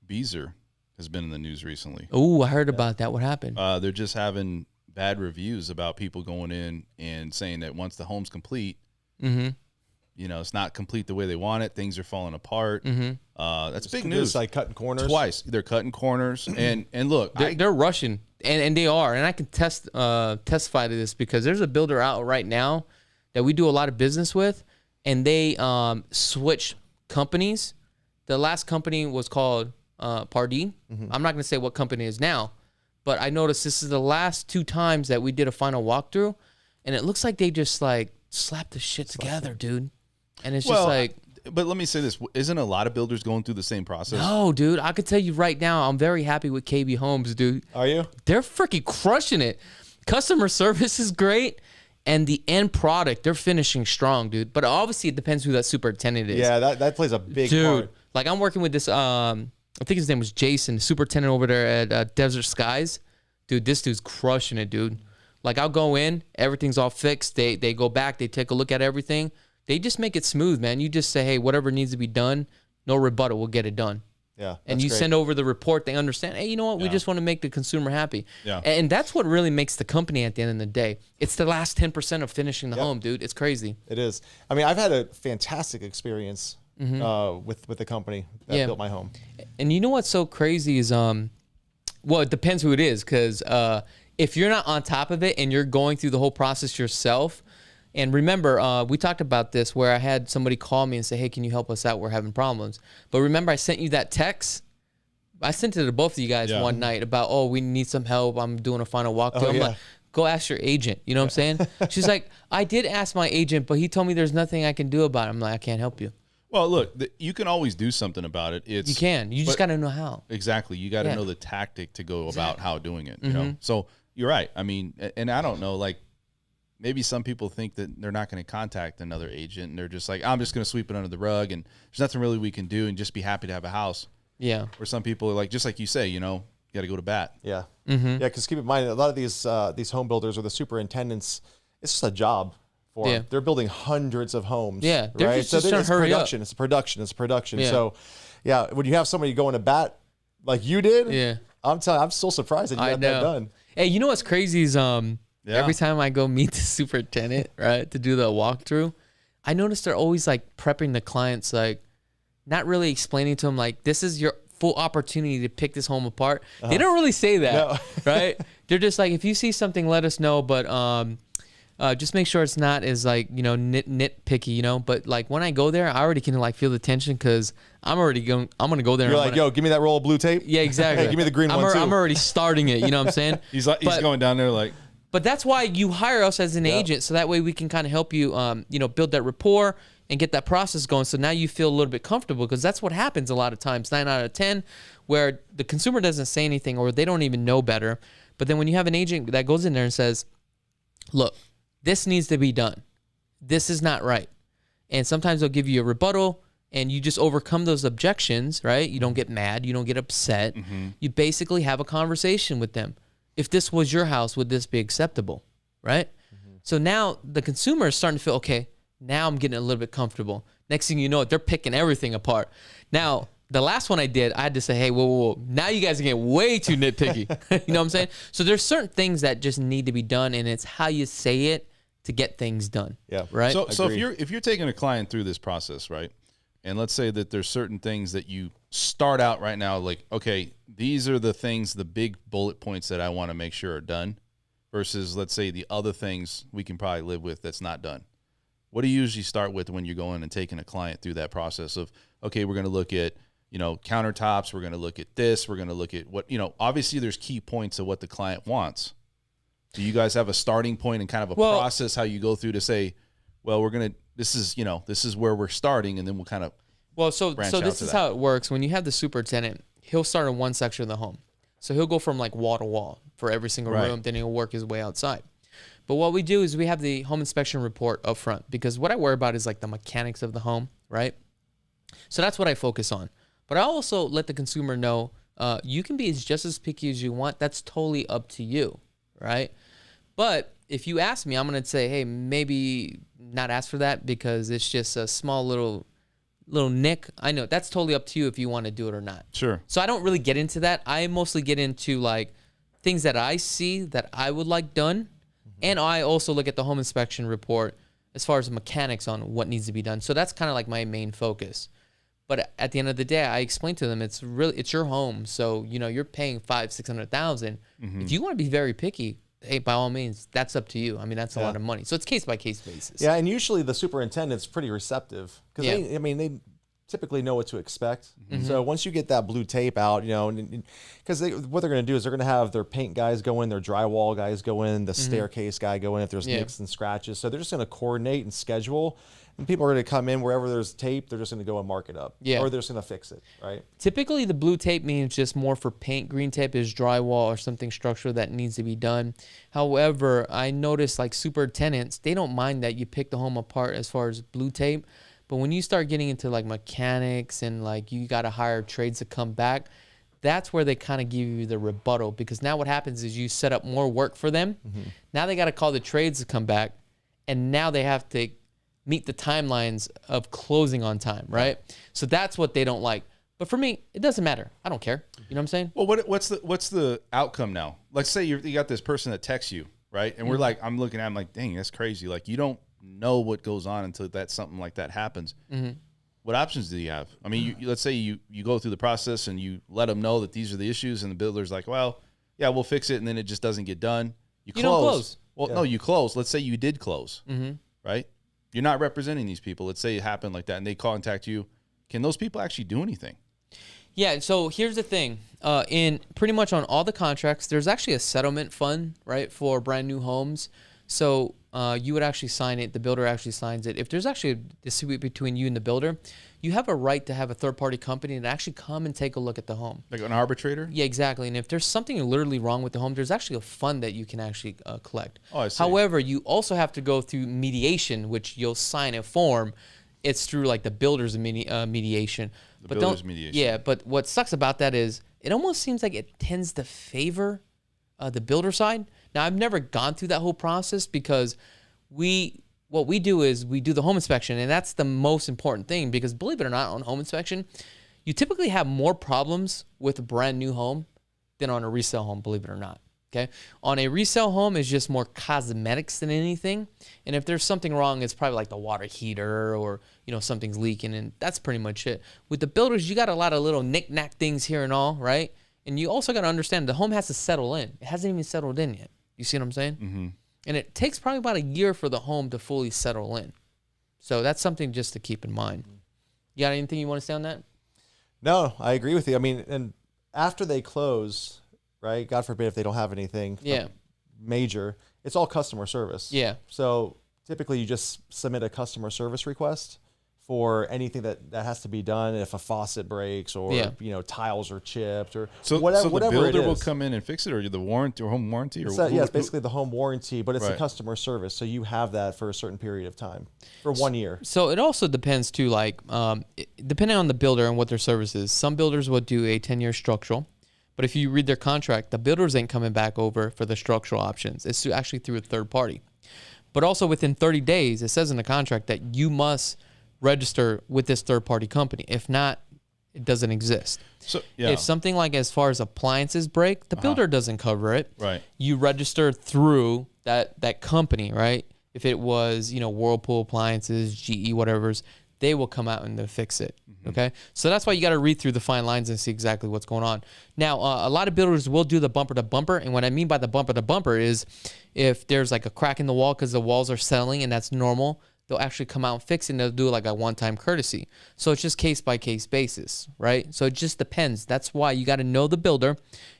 Beezer has been in the news recently. Oh, I heard about that. What happened? They're just having bad reviews about people going in and saying that once the home's complete, it's not complete the way they want it. Things are falling apart. Mm-hmm. That's big news. It's like cutting corners. Twice. They're cutting corners. and look. They're rushing. And they are. And I can testify to this because there's a builder out right now that we do a lot of business with, and they switch companies. The last company was called Pardee. Mm-hmm. I'm not going to say what company it is now, but I noticed this is the last 2 times that we did a final walkthrough, and it looks like they just like slapped the shit together, dude. And it's just like. But let me say this: isn't a lot of builders going through the same process? No, dude. I could tell you right now, I'm very happy with KB Homes, dude. Are you? They're freaking crushing it. Customer service is great, and the end product, they're finishing strong, dude. But obviously, it depends who that superintendent is. Yeah, that plays a big part. Like I'm working with this. I think his name was Jason, superintendent over there at Desert Skies. Dude, this dude's crushing it, dude. Like I'll go in, everything's all fixed. They go back, they take a look at everything. they just make it smooth, man. You just say, hey, whatever needs to be done, no rebuttal, we'll get it done. Yeah, and you great. Send over the report. They understand, hey, you know what? We just want to make the consumer happy. Yeah. And that's what really makes the company at the end of the day. It's the last 10% of finishing the home, dude. It's crazy. It is. I mean, I've had a fantastic experience with the company that built my home. And you know what's so crazy is, well, it depends who it is, because if you're not on top of it and you're going through the whole process yourself, and remember, we talked about this where I had somebody call me and say, hey, can you help us out? We're having problems. But remember, I sent you that text. I sent it to both of you guys one night about, oh, we need some help. I'm doing a final walkthrough. I'm like, go ask your agent. You know what I'm saying? She's like, I did ask my agent, but he told me there's nothing I can do about it. I'm like, I can't help you. Well, look, you can always do something about it. You can. You just got to know how. Exactly. You got to know the tactic to go about how doing it. You know? So you're right. I mean, and I don't know, like, maybe some people think that they're not going to contact another agent, and they're just like, I'm just going to sweep it under the rug, and there's nothing really we can do, and just be happy to have a house. Yeah. Or some people are like, just like you say, you know, you got to go to bat. Yeah. Yeah, because keep in mind, a lot of these home builders or the superintendents, it's just a job for them. They're building hundreds of homes. Yeah. They're right? just trying to hurry up. It's a production. Yeah. So, yeah, when you have somebody going to bat like you did, I'm still surprised that you got that done. Hey, you know what's crazy is every time I go meet the superintendent, right, to do the walkthrough, I notice they're always like prepping the clients, like not really explaining to them like, this is your full opportunity to pick this home apart. They don't really say that, right? They're just like, if you see something, let us know, but just make sure it's not as like, you know, nitpicky, you know. But like when I go there, I already can like feel the tension because I'm going to go there. You're like, yo, give me that roll of blue tape. Yeah, exactly. Hey, give me the green one too. I'm already starting it. You know what I'm saying? He's going down there like. But that's why you hire us as an agent, so that way we can kind of help you, you know, build that rapport and get that process going. So now you feel a little bit comfortable, because that's what happens a lot of times, 9 out of 10, where the consumer doesn't say anything or they don't even know better. But then when you have an agent that goes in there and says, look, this needs to be done. This is not right. And sometimes they'll give you a rebuttal, and you just overcome those objections, right? You don't get mad. You don't get upset. You basically have a conversation with them. If this was your house, would this be acceptable, right? So now the consumer is starting to feel, okay, now I'm getting a little bit comfortable. Next thing you know, they're picking everything apart. Now, the last one I did, I had to say, hey, whoa. Now you guys are getting way too nitpicky. You know what I'm saying? So there's certain things that just need to be done, and it's how you say it to get things done. Yeah. Right? So if you're taking a client through this process, right, and let's say that there's certain things that you start out right now, like, okay, these are the things, the big bullet points that I want to make sure are done, versus, let's say, the other things we can probably live with that's not done. What do you usually start with when you're going and taking a client through that process of, okay, we're going to look at, you know, countertops, we're going to look at this, we're going to look at what, you know, obviously there's key points of what the client wants. Do you guys have a starting point and kind of a process how you go through to say, well, this is where we're starting, and then we'll kind of so this is how it works. When you have the superintendent, he'll start in one section of the home. So he'll go from like wall to wall for every single room, then he'll work his way outside. But what we do is we have the home inspection report up front, because what I worry about is like the mechanics of the home, right? So that's what I focus on. But I also let the consumer know, you can be just as picky as you want. That's totally up to you, right? But if you ask me, I'm going to say, hey, maybe not ask for that because it's just a small little nick. I know that's totally up to you if you want to do it or not. Sure. So I don't really get into that. I mostly get into like things that I see that I would like done. And I also look at the home inspection report as far as mechanics on what needs to be done. So that's kind of like my main focus. But at the end of the day, I explain to them it's your home. So, you know, you're paying $500,000-$600,000. If you want to be very picky, hey, by all means, that's up to you. I mean, that's a lot of money. So it's case by case basis. Yeah, and usually the superintendent's pretty receptive because they typically know what to expect. So once you get that blue tape out, you know, because what they're going to do is they're going to have their paint guys go in, their drywall guys go in, the staircase guy go in if there's nicks and scratches. So they're just going to coordinate and schedule. And people are going to come in wherever there's tape, they're just going to go and mark it up. Or they're just going to fix it, right? Typically, the blue tape means just more for paint. Green tape is drywall or something structural that needs to be done. However, I noticed like superintendents, they don't mind that you pick the home apart as far as blue tape. But when you start getting into like mechanics and like you got to hire trades to come back, that's where they kind of give you the rebuttal, because now what happens is you set up more work for them. Now they got to call the trades to come back, and now they have to meet the timelines of closing on time, right? So that's what they don't like. But for me, it doesn't matter. I don't care. You know what I'm saying? Well, what's the outcome now? Let's say you got this person that texts you, right? And we're like, I'm looking at him like, dang, that's crazy. Like, you don't know what goes on until something like that happens. What options do you have? I mean, let's say you go through the process and you let them know that these are the issues, and the builder's like, well, yeah, we'll fix it, and then it just doesn't get done. You close. Don't close. Well, no, you close. Let's say you did close, right? You're not representing these people. Let's say it happened like that, and they contact you. Can those people actually do anything? Yeah, so here's the thing. In pretty much on all the contracts, there's actually a settlement fund, right, for brand new homes. So you would actually sign it. The builder actually signs it. If there's actually a dispute between you and the builder, you have a right to have a third-party company to actually come and take a look at the home. Like an arbitrator? Yeah, exactly. And if there's something literally wrong with the home, there's actually a fund that you can actually collect. Oh, I see. However, you also have to go through mediation, which you'll sign a form. It's through like the builder's mediation. Yeah, but what sucks about that is it almost seems like it tends to favor the builder side. Now, I've never gone through that whole process because what we do is we do the home inspection, and that's the most important thing because believe it or not, on home inspection, you typically have more problems with a brand new home than on a resale home, believe it or not. Okay. On a resale home is just more cosmetics than anything. And if there's something wrong, it's probably like the water heater or, something's leaking, and that's pretty much it. With the builders, you got a lot of little knick-knack things here and all, right? And you also got to understand the home has to settle in. It hasn't even settled in yet. You see what I'm saying? Mm-hmm. And it takes probably about a year for the home to fully settle in. So that's something just to keep in mind. You got anything you want to say on that? No, I agree with you. I mean, and after they close, right? God forbid if they don't have anything major, it's all customer service. Yeah. So typically you just submit a customer service request for anything that has to be done. If a faucet breaks or, tiles are chipped or whatever the builder will come in and fix it, or the warranty or home warranty? It's basically the home warranty, but it's a customer service. So you have that for a certain period of time for 1 year. So it also depends too, like depending on the builder and what their service is. Some builders will do a 10-year structural. But if you read their contract, the builders ain't coming back over for the structural options. It's actually through a third party. But also within 30 days, it says in the contract that you must register with this third party company. If not, it doesn't exist. So if something like as far as appliances break, the builder doesn't cover it. Right. You register through that company, right? If it was, Whirlpool appliances, GE, whatever's, they will come out and they'll fix it. Okay. So that's why you got to read through the fine lines and see exactly what's going on. Now, a lot of builders will do the bumper to bumper. And what I mean by the bumper to bumper is if there's like a crack in the wall because the walls are settling and that's normal, they'll actually come out and fix it and they'll do like a one-time courtesy. So it's just case by case basis, right? So it just depends. That's why you got to know the builder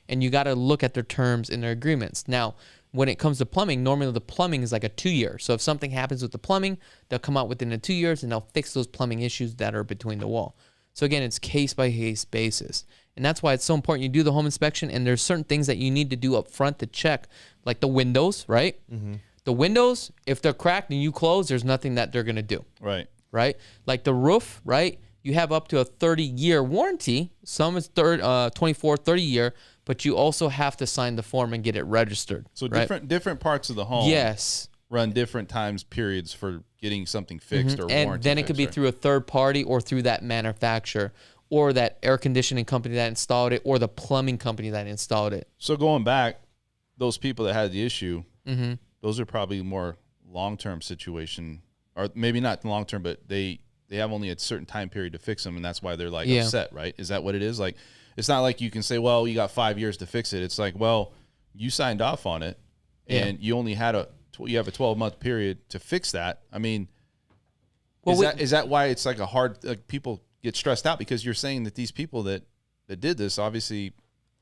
and you got to look at their terms and their agreements. Now, when it comes to plumbing, normally the plumbing is like a 2 year. So if something happens with the plumbing, they'll come out within the 2 years and they'll fix those plumbing issues that are between the wall. So again, it's case by case basis. And that's why it's so important you do the home inspection, and there's certain things that you need to do up front to check, like the windows, right? Mm-hmm. The windows, if they're cracked and you close, there's nothing that they're going to do. Right. Right? Like the roof, right? You have up to a 30-year warranty. Some is 24, 30-year, but you also have to sign the form and get it registered. So different parts of the home run different times periods for getting something fixed or warranty. And then it could be through a third party or through that manufacturer or that air conditioning company that installed it or the plumbing company that installed it. So going back, those people that had the issue, those are probably more long-term situation, or maybe not long-term, but they have only a certain time period to fix them, and that's why they're like upset, right? Is that what it is? Like, it's not like you can say, well, you got 5 years to fix it. It's like, well, you signed off on it, and you only had you have a 12-month period to fix that. I mean, is that why it's like a hard, like people get stressed out because you're saying that these people that did this, obviously,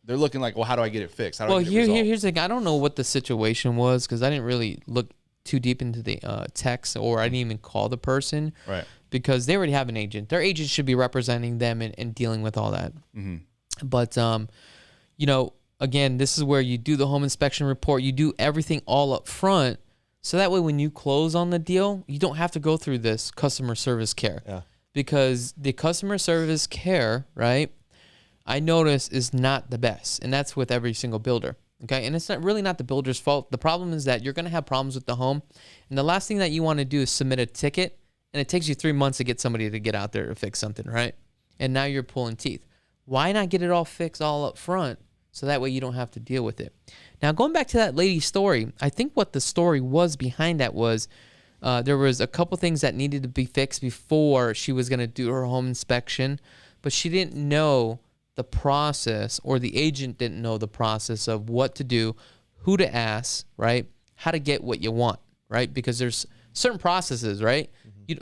they're looking like, well, how do I get it fixed? How do I get it resolved? Here's the thing. I don't know what the situation was because I didn't really look too deep into the text, or I didn't even call the person, right? Because they already have an agent. Their agent should be representing them and dealing with all that. Mm-hmm. But again, this is where you do the home inspection report. You do everything all up front, so that way when you close on the deal, you don't have to go through this customer service care. Yeah. Because the customer service care, right, I notice is not the best, and that's with every single builder. Okay, and it's really not the builder's fault. The problem is that you're going to have problems with the home, and the last thing that you want to do is submit a ticket and it takes you 3 months to get somebody to get out there to fix something, right? And now you're pulling teeth. Why not get it all fixed all up front so that way you don't have to deal with it? Now, going back to that lady's story, I think what the story was behind that was there was a couple things that needed to be fixed before she was going to do her home inspection, but she didn't know the process, or the agent didn't know the process of what to do, who to ask, right? How to get what you want, right? Because there's certain processes, right?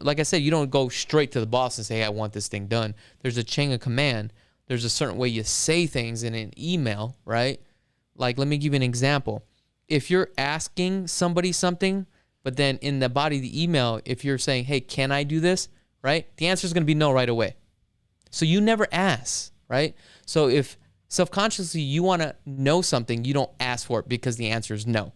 Like I said, you don't go straight to the boss and say, hey, I want this thing done. There's a chain of command. There's a certain way you say things in an email, right? Like, let me give you an example. If you're asking somebody something, but then in the body of the email, if you're saying, hey, can I do this, right? The answer is going to be no right away. So you never ask, right? So if self-consciously you want to know something, you don't ask for it because the answer is no.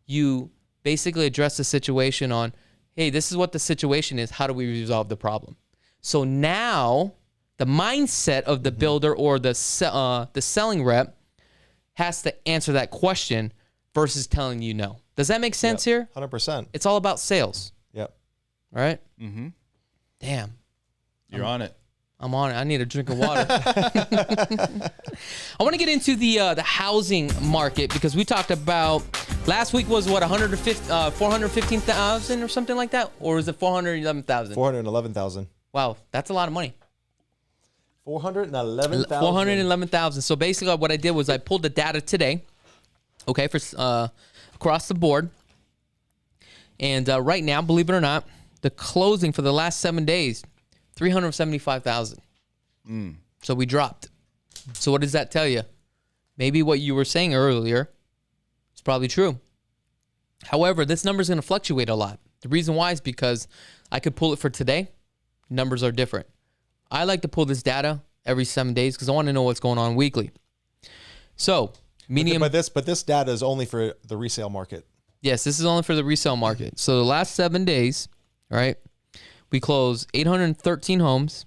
You basically address the situation on, hey, this is what the situation is. How do we resolve the problem? So now the mindset of the builder or the selling rep has to answer that question versus telling you no. Does that make sense here? 100%. It's all about sales. Yep. All right? Mm-hmm. Damn. You're on it. I'm on it. I need a drink of water. I want to get into the housing market because we talked about last week was what 415,000 or something like that, or was it 411,000? 411,000. Wow, that's a lot of money. 411,000. 411,000. So basically, what I did was I pulled the data today, okay, for across the board, and right now, believe it or not, the closing for the last 7 days. 375,000. So we dropped. So what does that tell you? Maybe what you were saying earlier is probably true. However, this number is going to fluctuate a lot. The reason why is because I could pull it for today. Numbers are different. I like to pull this data every 7 days because I want to know what's going on weekly. So medium. But this data is only for the resale market. Yes, this is only for the resale market. So the last 7 days, right? We closed 813 homes.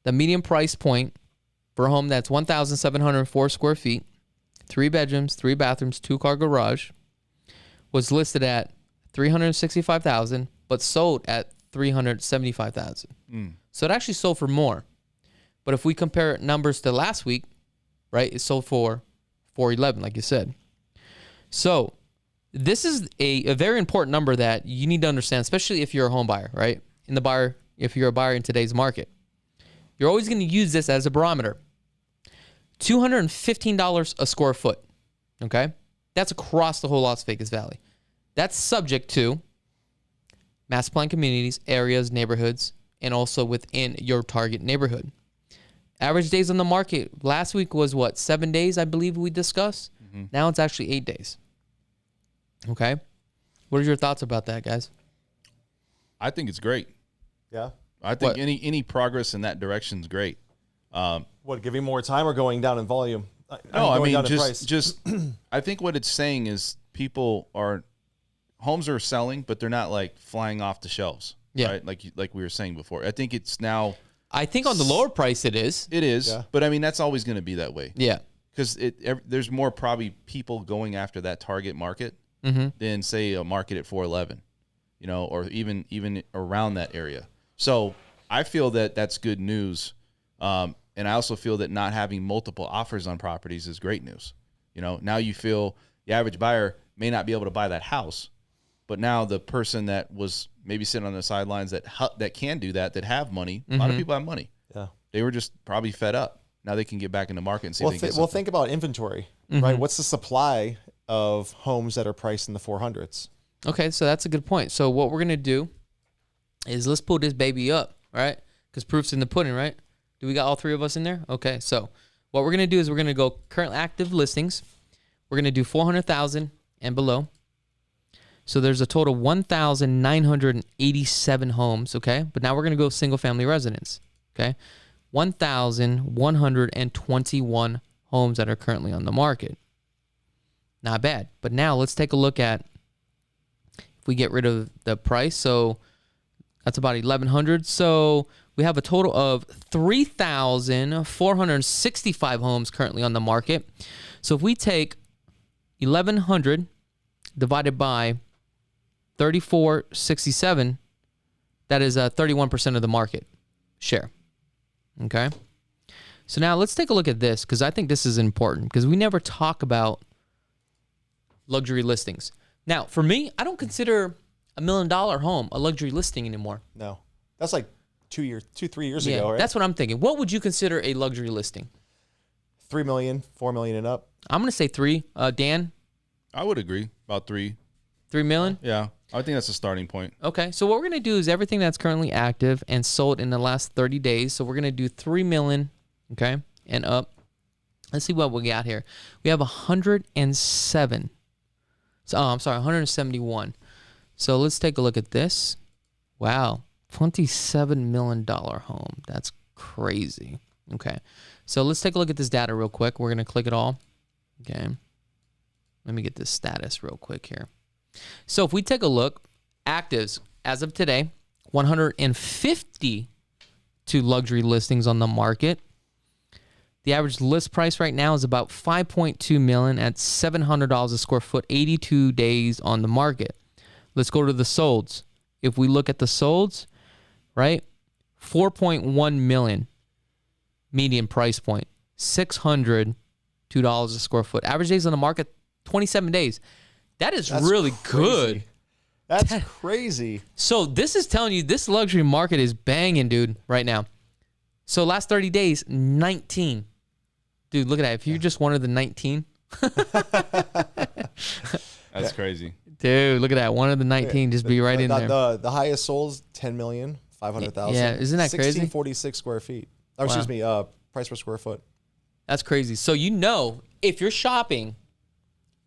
The median price point for a home that's 1,704 square feet, 3 bedrooms, 3 bathrooms, 2-car garage, was listed at $365,000, but sold at $375,000. So it actually sold for more. But if we compare numbers to last week, right, it sold for $411,000, like you said. So this is a very important number that you need to understand, especially if you're a home buyer, right? If you're a buyer in today's market, you're always going to use this as a barometer. $215 a square foot. Okay. That's across the whole Las Vegas Valley. That's subject to master plan communities, areas, neighborhoods, and also within your target neighborhood. Average days on the market last week was what? 7 days, I believe we discussed. Now it's actually 8 days. Okay. What are your thoughts about that, guys? I think it's great. Yeah. I think any progress in that direction is great. What, giving more time or going down in volume? No, I mean just I think what it's saying is homes are selling, but they're not like flying off the shelves. Yeah. Right? Like we were saying before. I think it's now. I think on the lower price it is. It is. Yeah. But I mean, that's always going to be that way. Yeah. Because there's more probably people going after that target market than say a market at 411. Or even around that area. So I feel that that's good news. And I also feel that not having multiple offers on properties is great news. Now you feel the average buyer may not be able to buy that house, but now the person that was maybe sitting on the sidelines that can do that have money, a lot of people have money. Yeah. They were just probably fed up. Now they can get back in the market and see if they can get something. Well, think about inventory, right? What's the supply of homes that are priced in the 400s? Okay, so that's a good point. So what we're going to do is let's pull this baby up, right? Because proof's in the pudding, right? Do we got all 3 of us in there? Okay, so what we're going to do is we're going to go current active listings. We're going to do 400,000 and below. So there's a total 1,987 homes, okay? But now we're going to go single-family residence, okay? 1,121 homes that are currently on the market. Not bad. But now let's take a look at if we get rid of the price. So that's about 1,100. So we have a total of 3,465 homes currently on the market. So if we take 1,100 divided by 3,467, That is 31% of the market share. Okay. So now let's take a look at this, because I think this is important, because we never talk about luxury listings. Now, for me, I don't consider $1 million home a luxury listing anymore. No, that's like 3 years ago, right? That's what I'm thinking. What would you consider a luxury listing? 3 million, 4 million and up. I'm going to say 3. Dan? I would agree. About 3. 3 million? Yeah. I think that's a starting point. Okay. So what we're going to do is everything that's currently active and sold in the last 30 days. So we're going to do 3 million, okay, and up. Let's see what we got here. We have 107. So, I'm sorry, 171. So let's take a look at this. Wow. $27 million home. That's crazy. Okay. So let's take a look at this data real quick. We're going to click it all. Okay. Let me get this status real quick here. So if we take a look, actives as of today, 152 luxury listings on the market. The average list price right now is about $5.2 million at $700 a square foot, 82 days on the market. Let's go to the solds. If we look at the solds, right, 4.1 million median price point, $602 a square foot. Average days on the market, 27 days. That's really crazy. Good. That's crazy. So this is telling you this luxury market is banging, dude, right now. So last 30 days, 19. Dude, look at that. If you're just one of the 19. That's crazy. Dude, look at that. One of the 19 just be right in there. The highest sold 10,500,000. Yeah, isn't that crazy? 1646 square feet. Or Wow. excuse me, price per square foot. That's crazy. So you know, if you're shopping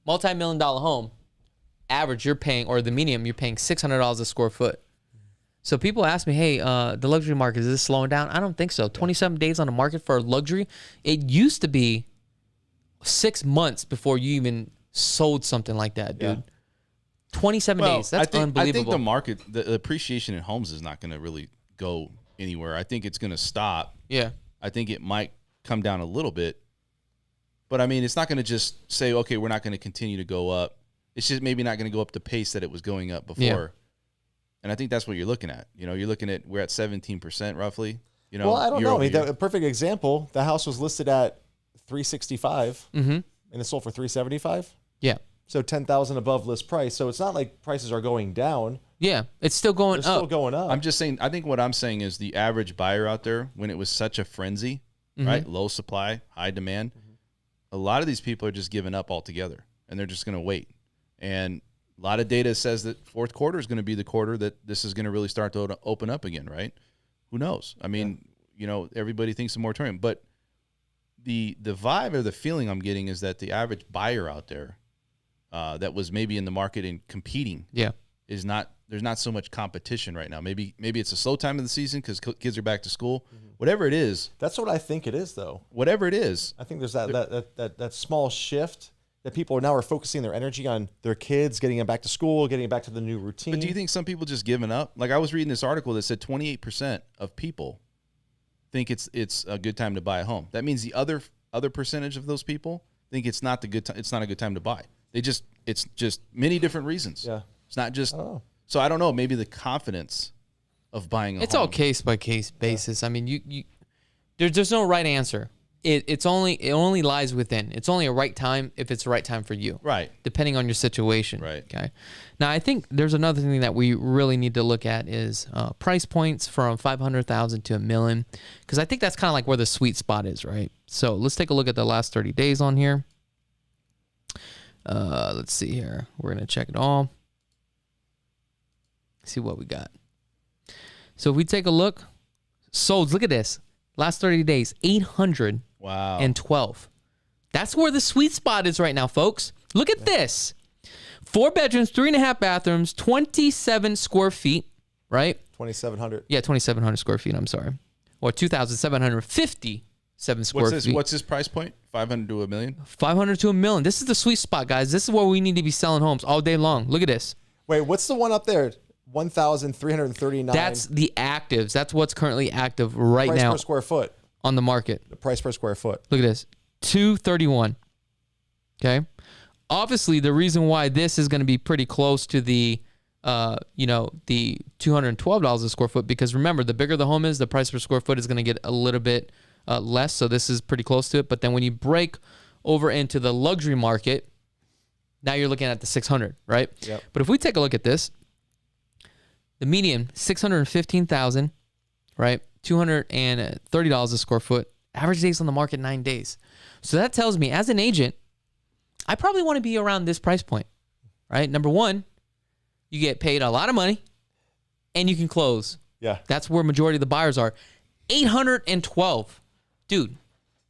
multi-million-dollar home, average you're paying, or the medium, you're paying $600 a square foot. So people ask me, hey, the luxury market, is this slowing down? I don't think so. 27 days on the market for luxury. It used to be 6 months before you even sold something like that, dude. Yeah. 27 days. That's unbelievable. I think the market, the appreciation in homes is not going to really go anywhere. I think it's going to stop. Yeah. I think it might come down a little bit. But, I mean, it's not going to just say, okay, we're not going to continue to go up. It's just maybe not going to go up the pace that it was going up before. Yeah. And I think that's what you're looking at. You know, you're looking at, we're at 17% roughly. You know, Well, I don't know. I mean, year-over-year. a perfect example, the house was listed at 365 Mm-hmm. and it sold for 375. Yeah. So 10,000 above list price. So it's not like prices are going down. Yeah. It's still going They're up. still going up. I'm just saying, I think what I'm saying is the average buyer out there, when it was such a frenzy, right? Low supply, high demand, a lot of these people are just giving up altogether and they're just going to wait. And a lot of data says that fourth quarter is going to be the quarter that this is going to really start to open up again, right? Who knows? I mean, you know, everybody thinks a moratorium, but the vibe or the feeling I'm getting is that the average buyer out there that was maybe in the market and competing is not, there's not so much competition right now. Maybe it's a slow time of the season because kids are back to school. Whatever it is. That's what I think it is, though. Whatever it is. I think there's that small shift that people now are focusing their energy on their kids, getting them back to school, getting them back to the new routine. But do you think some people just giving up? Like I was reading this article that said 28% of people think it's a good time to buy a home. That means the other percentage of those people think it's not the good time. It's not a good time to buy. It's just many different reasons. Yeah. It's not just. Oh. So I don't know. Maybe the confidence of buying a home. It's all case by case basis. I mean, there's no right answer. It only lies within. It's only a right time if it's the right time for you. Right. Depending on your situation. Right. Okay. Now I think there's another thing that we really need to look at is price points from 500,000 to $1 million, because I think that's kind of like where the sweet spot is, right? So let's take a look at the last 30 days on here. Let's see here. We're gonna check it all. See what we got. So if we take a look, solds. Look at this. Last 30 days, 800. Wow. And 12. That's where the sweet spot is right now, folks. Look at this. 4 bedrooms, 3.5 bathrooms, 27 square feet, right? 2,700. Yeah, 2,700 square feet, I'm sorry. Or 2,757 square feet. What's his price point? 500 to $1 million? 500 to $1 million. This is the sweet spot, guys. This is where we need to be selling homes all day long. Look at this. Wait, what's the one up there? 1,339. That's the actives. That's what's currently active right price now per square foot. on the market. The price per square foot. Look at this. 231. Okay. Obviously, the reason why this is going to be pretty close to the the $212 a square foot, because remember, the bigger the home is, the price per square foot is going to get a little bit less. So this is pretty close to it. But then when you break over into the luxury market, now you're looking at the 600, right? Yep. But if we take a look at this, the median, 615,000, right? $230 a square foot. Average days on the market, 9 days. So that tells me, as an agent, I probably want to be around this price point, right? Number one, you get paid a lot of money, and you can close. Yeah. That's where majority of the buyers are. 812. Dude,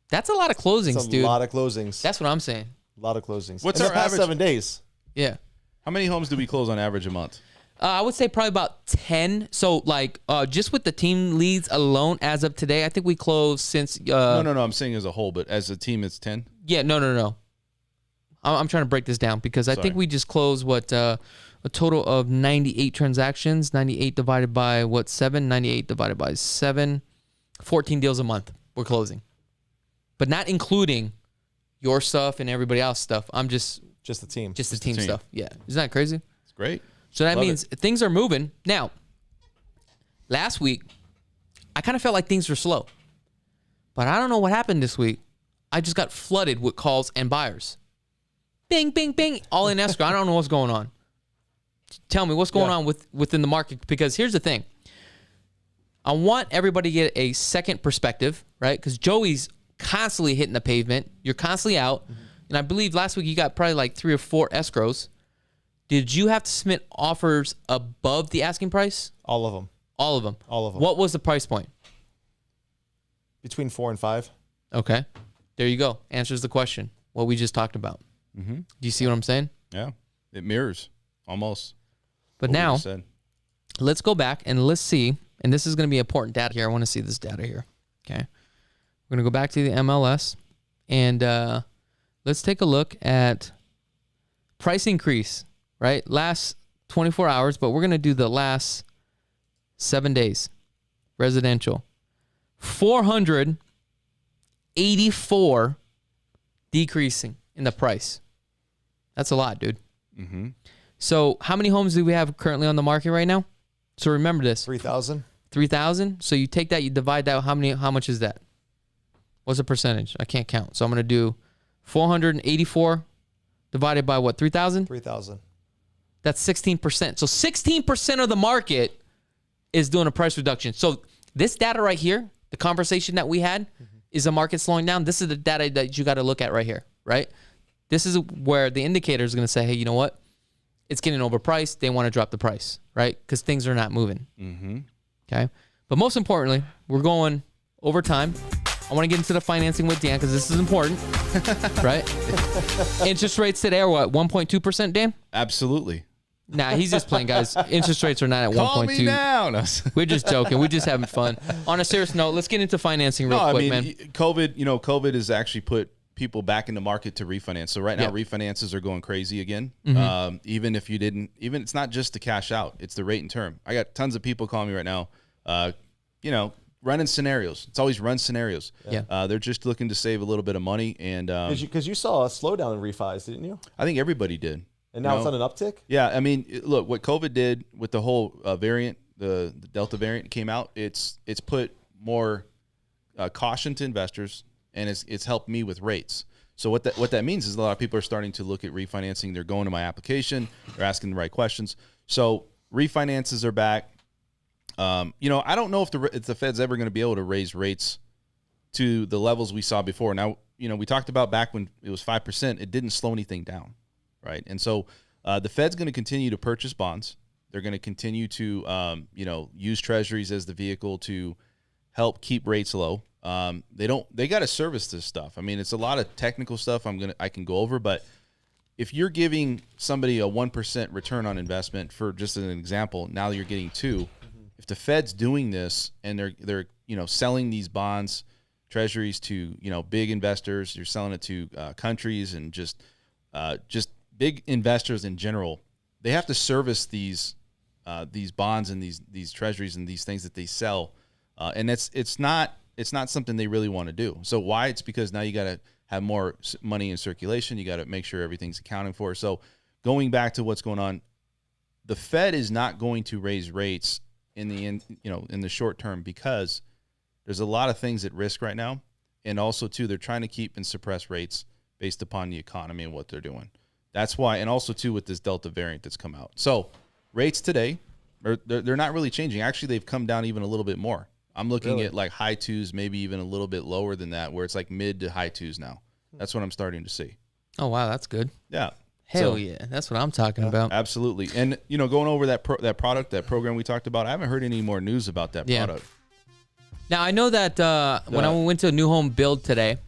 that's a lot of closings, That's a dude. lot of closings. That's what I'm saying. A lot of closings. What's in our the past average? 7 days? Yeah. How many homes do we close on average a month? I would say probably about 10. So, like, just with the team leads alone as of today, I think we closed since... No. I'm saying as a whole, but as a team, it's 10? Yeah, no. I'm trying to break this down because I think we just closed, a total of 98 transactions. 98 divided by, 7? 98 divided by 7. 14 deals a month we're closing. But not including your stuff and everybody else's stuff. I'm just the team. Just the team stuff. Yeah. Isn't that crazy? It's great. So that means things are moving. Now, last week, I kind of felt like things were slow. But I don't know what happened this week. I just got flooded with calls and buyers. Bing, bing, bing, all in escrow. I don't know what's going on. Tell me what's going on within the market, because here's the thing. I want everybody to get a second perspective, right? Because Joey's constantly hitting the pavement. You're constantly out. Mm-hmm. And I believe last week you got probably like 3 or 4 escrows. Did you have to submit offers above the asking price? All of them. All of them. All of them. What was the price point? Between 4 and 5. Okay. There you go. Answers the question. What we just talked about. Mm-hmm. Do you see what I'm saying? Yeah. It mirrors almost. But now, let's go back and let's see. And this is going to be important data here. I want to see this data here. Okay. We're going to go back to the MLS. And let's take a look at price increase, right? Last 24 hours, but we're going to do the last 7 days. Residential. 484 decreasing in the price. That's a lot, dude. Mm-hmm. So how many homes do we have currently on the market right now? So remember this. 3,000. 3,000. So you take that, you divide that. How much is that? What's the percentage? I can't count. So I'm going to do 484 divided by what? 3,000? 3,000. That's 16%. So 16% of the market is doing a price reduction. So this data right here, the conversation that we had, is the market slowing down? This is the data that you got to look at right here, right? This is where the indicator is going to say, hey, you know what? It's getting overpriced. They want to drop the price, right? Because things are not moving. Mm-hmm. Okay. But most importantly, we're going over time. I want to get into the financing with Dan because this is important, right? Interest rates today are what, 1.2%, Dan? Absolutely. Nah, he's just playing, guys. Interest rates are not at 1.2. Calm me down. We're just joking. We're just having fun. On a serious note, let's get into financing real quick, man. COVID has actually put people back in the market to refinance. So right now, refinances are going crazy again. Mm-hmm. Even if you didn't, it's not just the cash out; it's the rate and term. I got tons of people calling me right now. Running scenarios. It's always run scenarios. Yeah. They're just looking to save a little bit of money, and because you saw a slowdown in refis, didn't you? I think everybody did. And now it's on an uptick? Yeah, I mean, look, what COVID did with the whole variant, the Delta variant came out, it's put more caution to investors, and it's helped me with rates. So what that means is a lot of people are starting to look at refinancing. They're going to my application. They're asking the right questions. So refinances are back. I don't know if the Fed's ever going to be able to raise rates to the levels we saw before. Now, we talked about back when it was 5%, it didn't slow anything down. Right. And so the Fed's going to continue to purchase bonds. They're going to continue to, use treasuries as the vehicle to help keep rates low. They got to service this stuff. I mean, it's a lot of technical stuff I can go over, but if you're giving somebody a 1% return on investment, for just an example, now you're getting 2%. If the Fed's doing this and they're selling these bonds, treasuries to, big investors, you're selling it to countries and just big investors in general, they have to service these bonds and these treasuries and these things that they sell, and it's not something they really want to do. So why? It's because now you got to have more money in circulation. You got to make sure everything's accounting for. So going back to what's going on, the Fed is not going to raise rates in the short term because there's a lot of things at risk right now. And also, too, they're trying to keep and suppress rates based upon the economy and what they're doing. That's why, and also, too, with this Delta variant that's come out. So rates today, they're not really changing. Actually, they've come down even a little bit more. I'm looking at like high twos, maybe even a little bit lower than that, where it's like mid to high twos now. That's what I'm starting to see. Oh, wow, that's good. Yeah. Hell yeah. That's what I'm talking about. Absolutely. And, going over that product, that program we talked about, I haven't heard any more news about that product. Now, I know that when I went to a new home build today,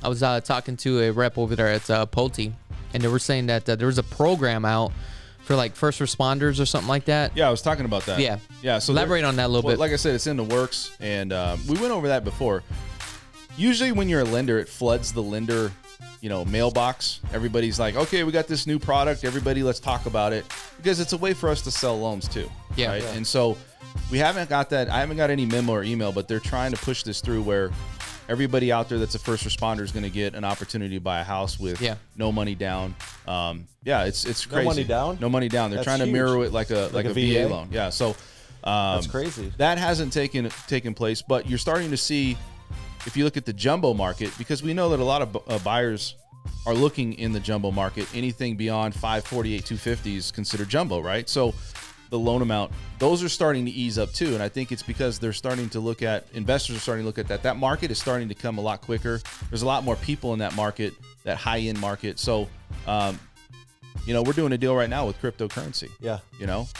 I was talking to a rep over there at Pulte, and they were saying that there was a program out for like first responders or something like that. Yeah, I was talking about that. Yeah. Yeah. So elaborate on that a little bit. Like I said, it's in the works, and we went over that before. Usually when you're a lender, it floods the lender, mailbox. Everybody's like, okay, we got this new product. Everybody, let's talk about it, because it's a way for us to sell loans too. Yeah. Right? Yeah. And so we haven't got that. I haven't got any memo or email, but they're trying to push this through where everybody out there that's a first responder is going to get an opportunity to buy a house with no money down. It's crazy. No money down? No money down. They're trying to mirror it like a VA loan. Yeah. So that's crazy. That hasn't taken place, but you're starting to see, if you look at the jumbo market, because we know that a lot of buyers are looking in the jumbo market. Anything beyond 548, 250 is considered jumbo, right? So the loan amount, those are starting to ease up too. And I think it's because they're starting to look at, investors are starting to look at that. That market is starting to come a lot quicker. There's a lot more people in that market, that high-end market. So, we're doing a deal right now with cryptocurrency. Yeah.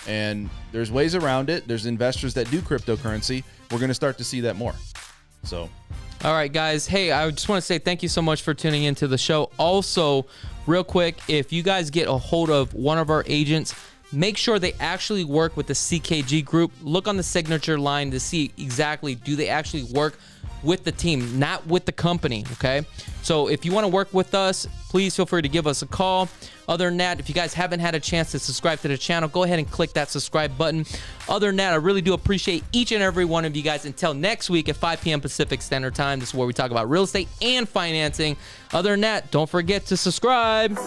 And there's ways around it. There's investors that do cryptocurrency. We're going to start to see that more. So. All right, guys. Hey, I just want to say thank you so much for tuning into the show. Also, real quick, if you guys get a hold of one of our agents, make sure they actually work with the CKG group. Look on the signature line to see exactly, do they actually work with the team, not with the company, okay? So if you want to work with us, please feel free to give us a call. Other than that, if you guys haven't had a chance to subscribe to the channel, go ahead and click that subscribe button. Other than that, I really do appreciate each and every one of you guys. Until next week at 5 p.m. Pacific Standard Time, this is where we talk about real estate and financing. Other than that, don't forget to subscribe.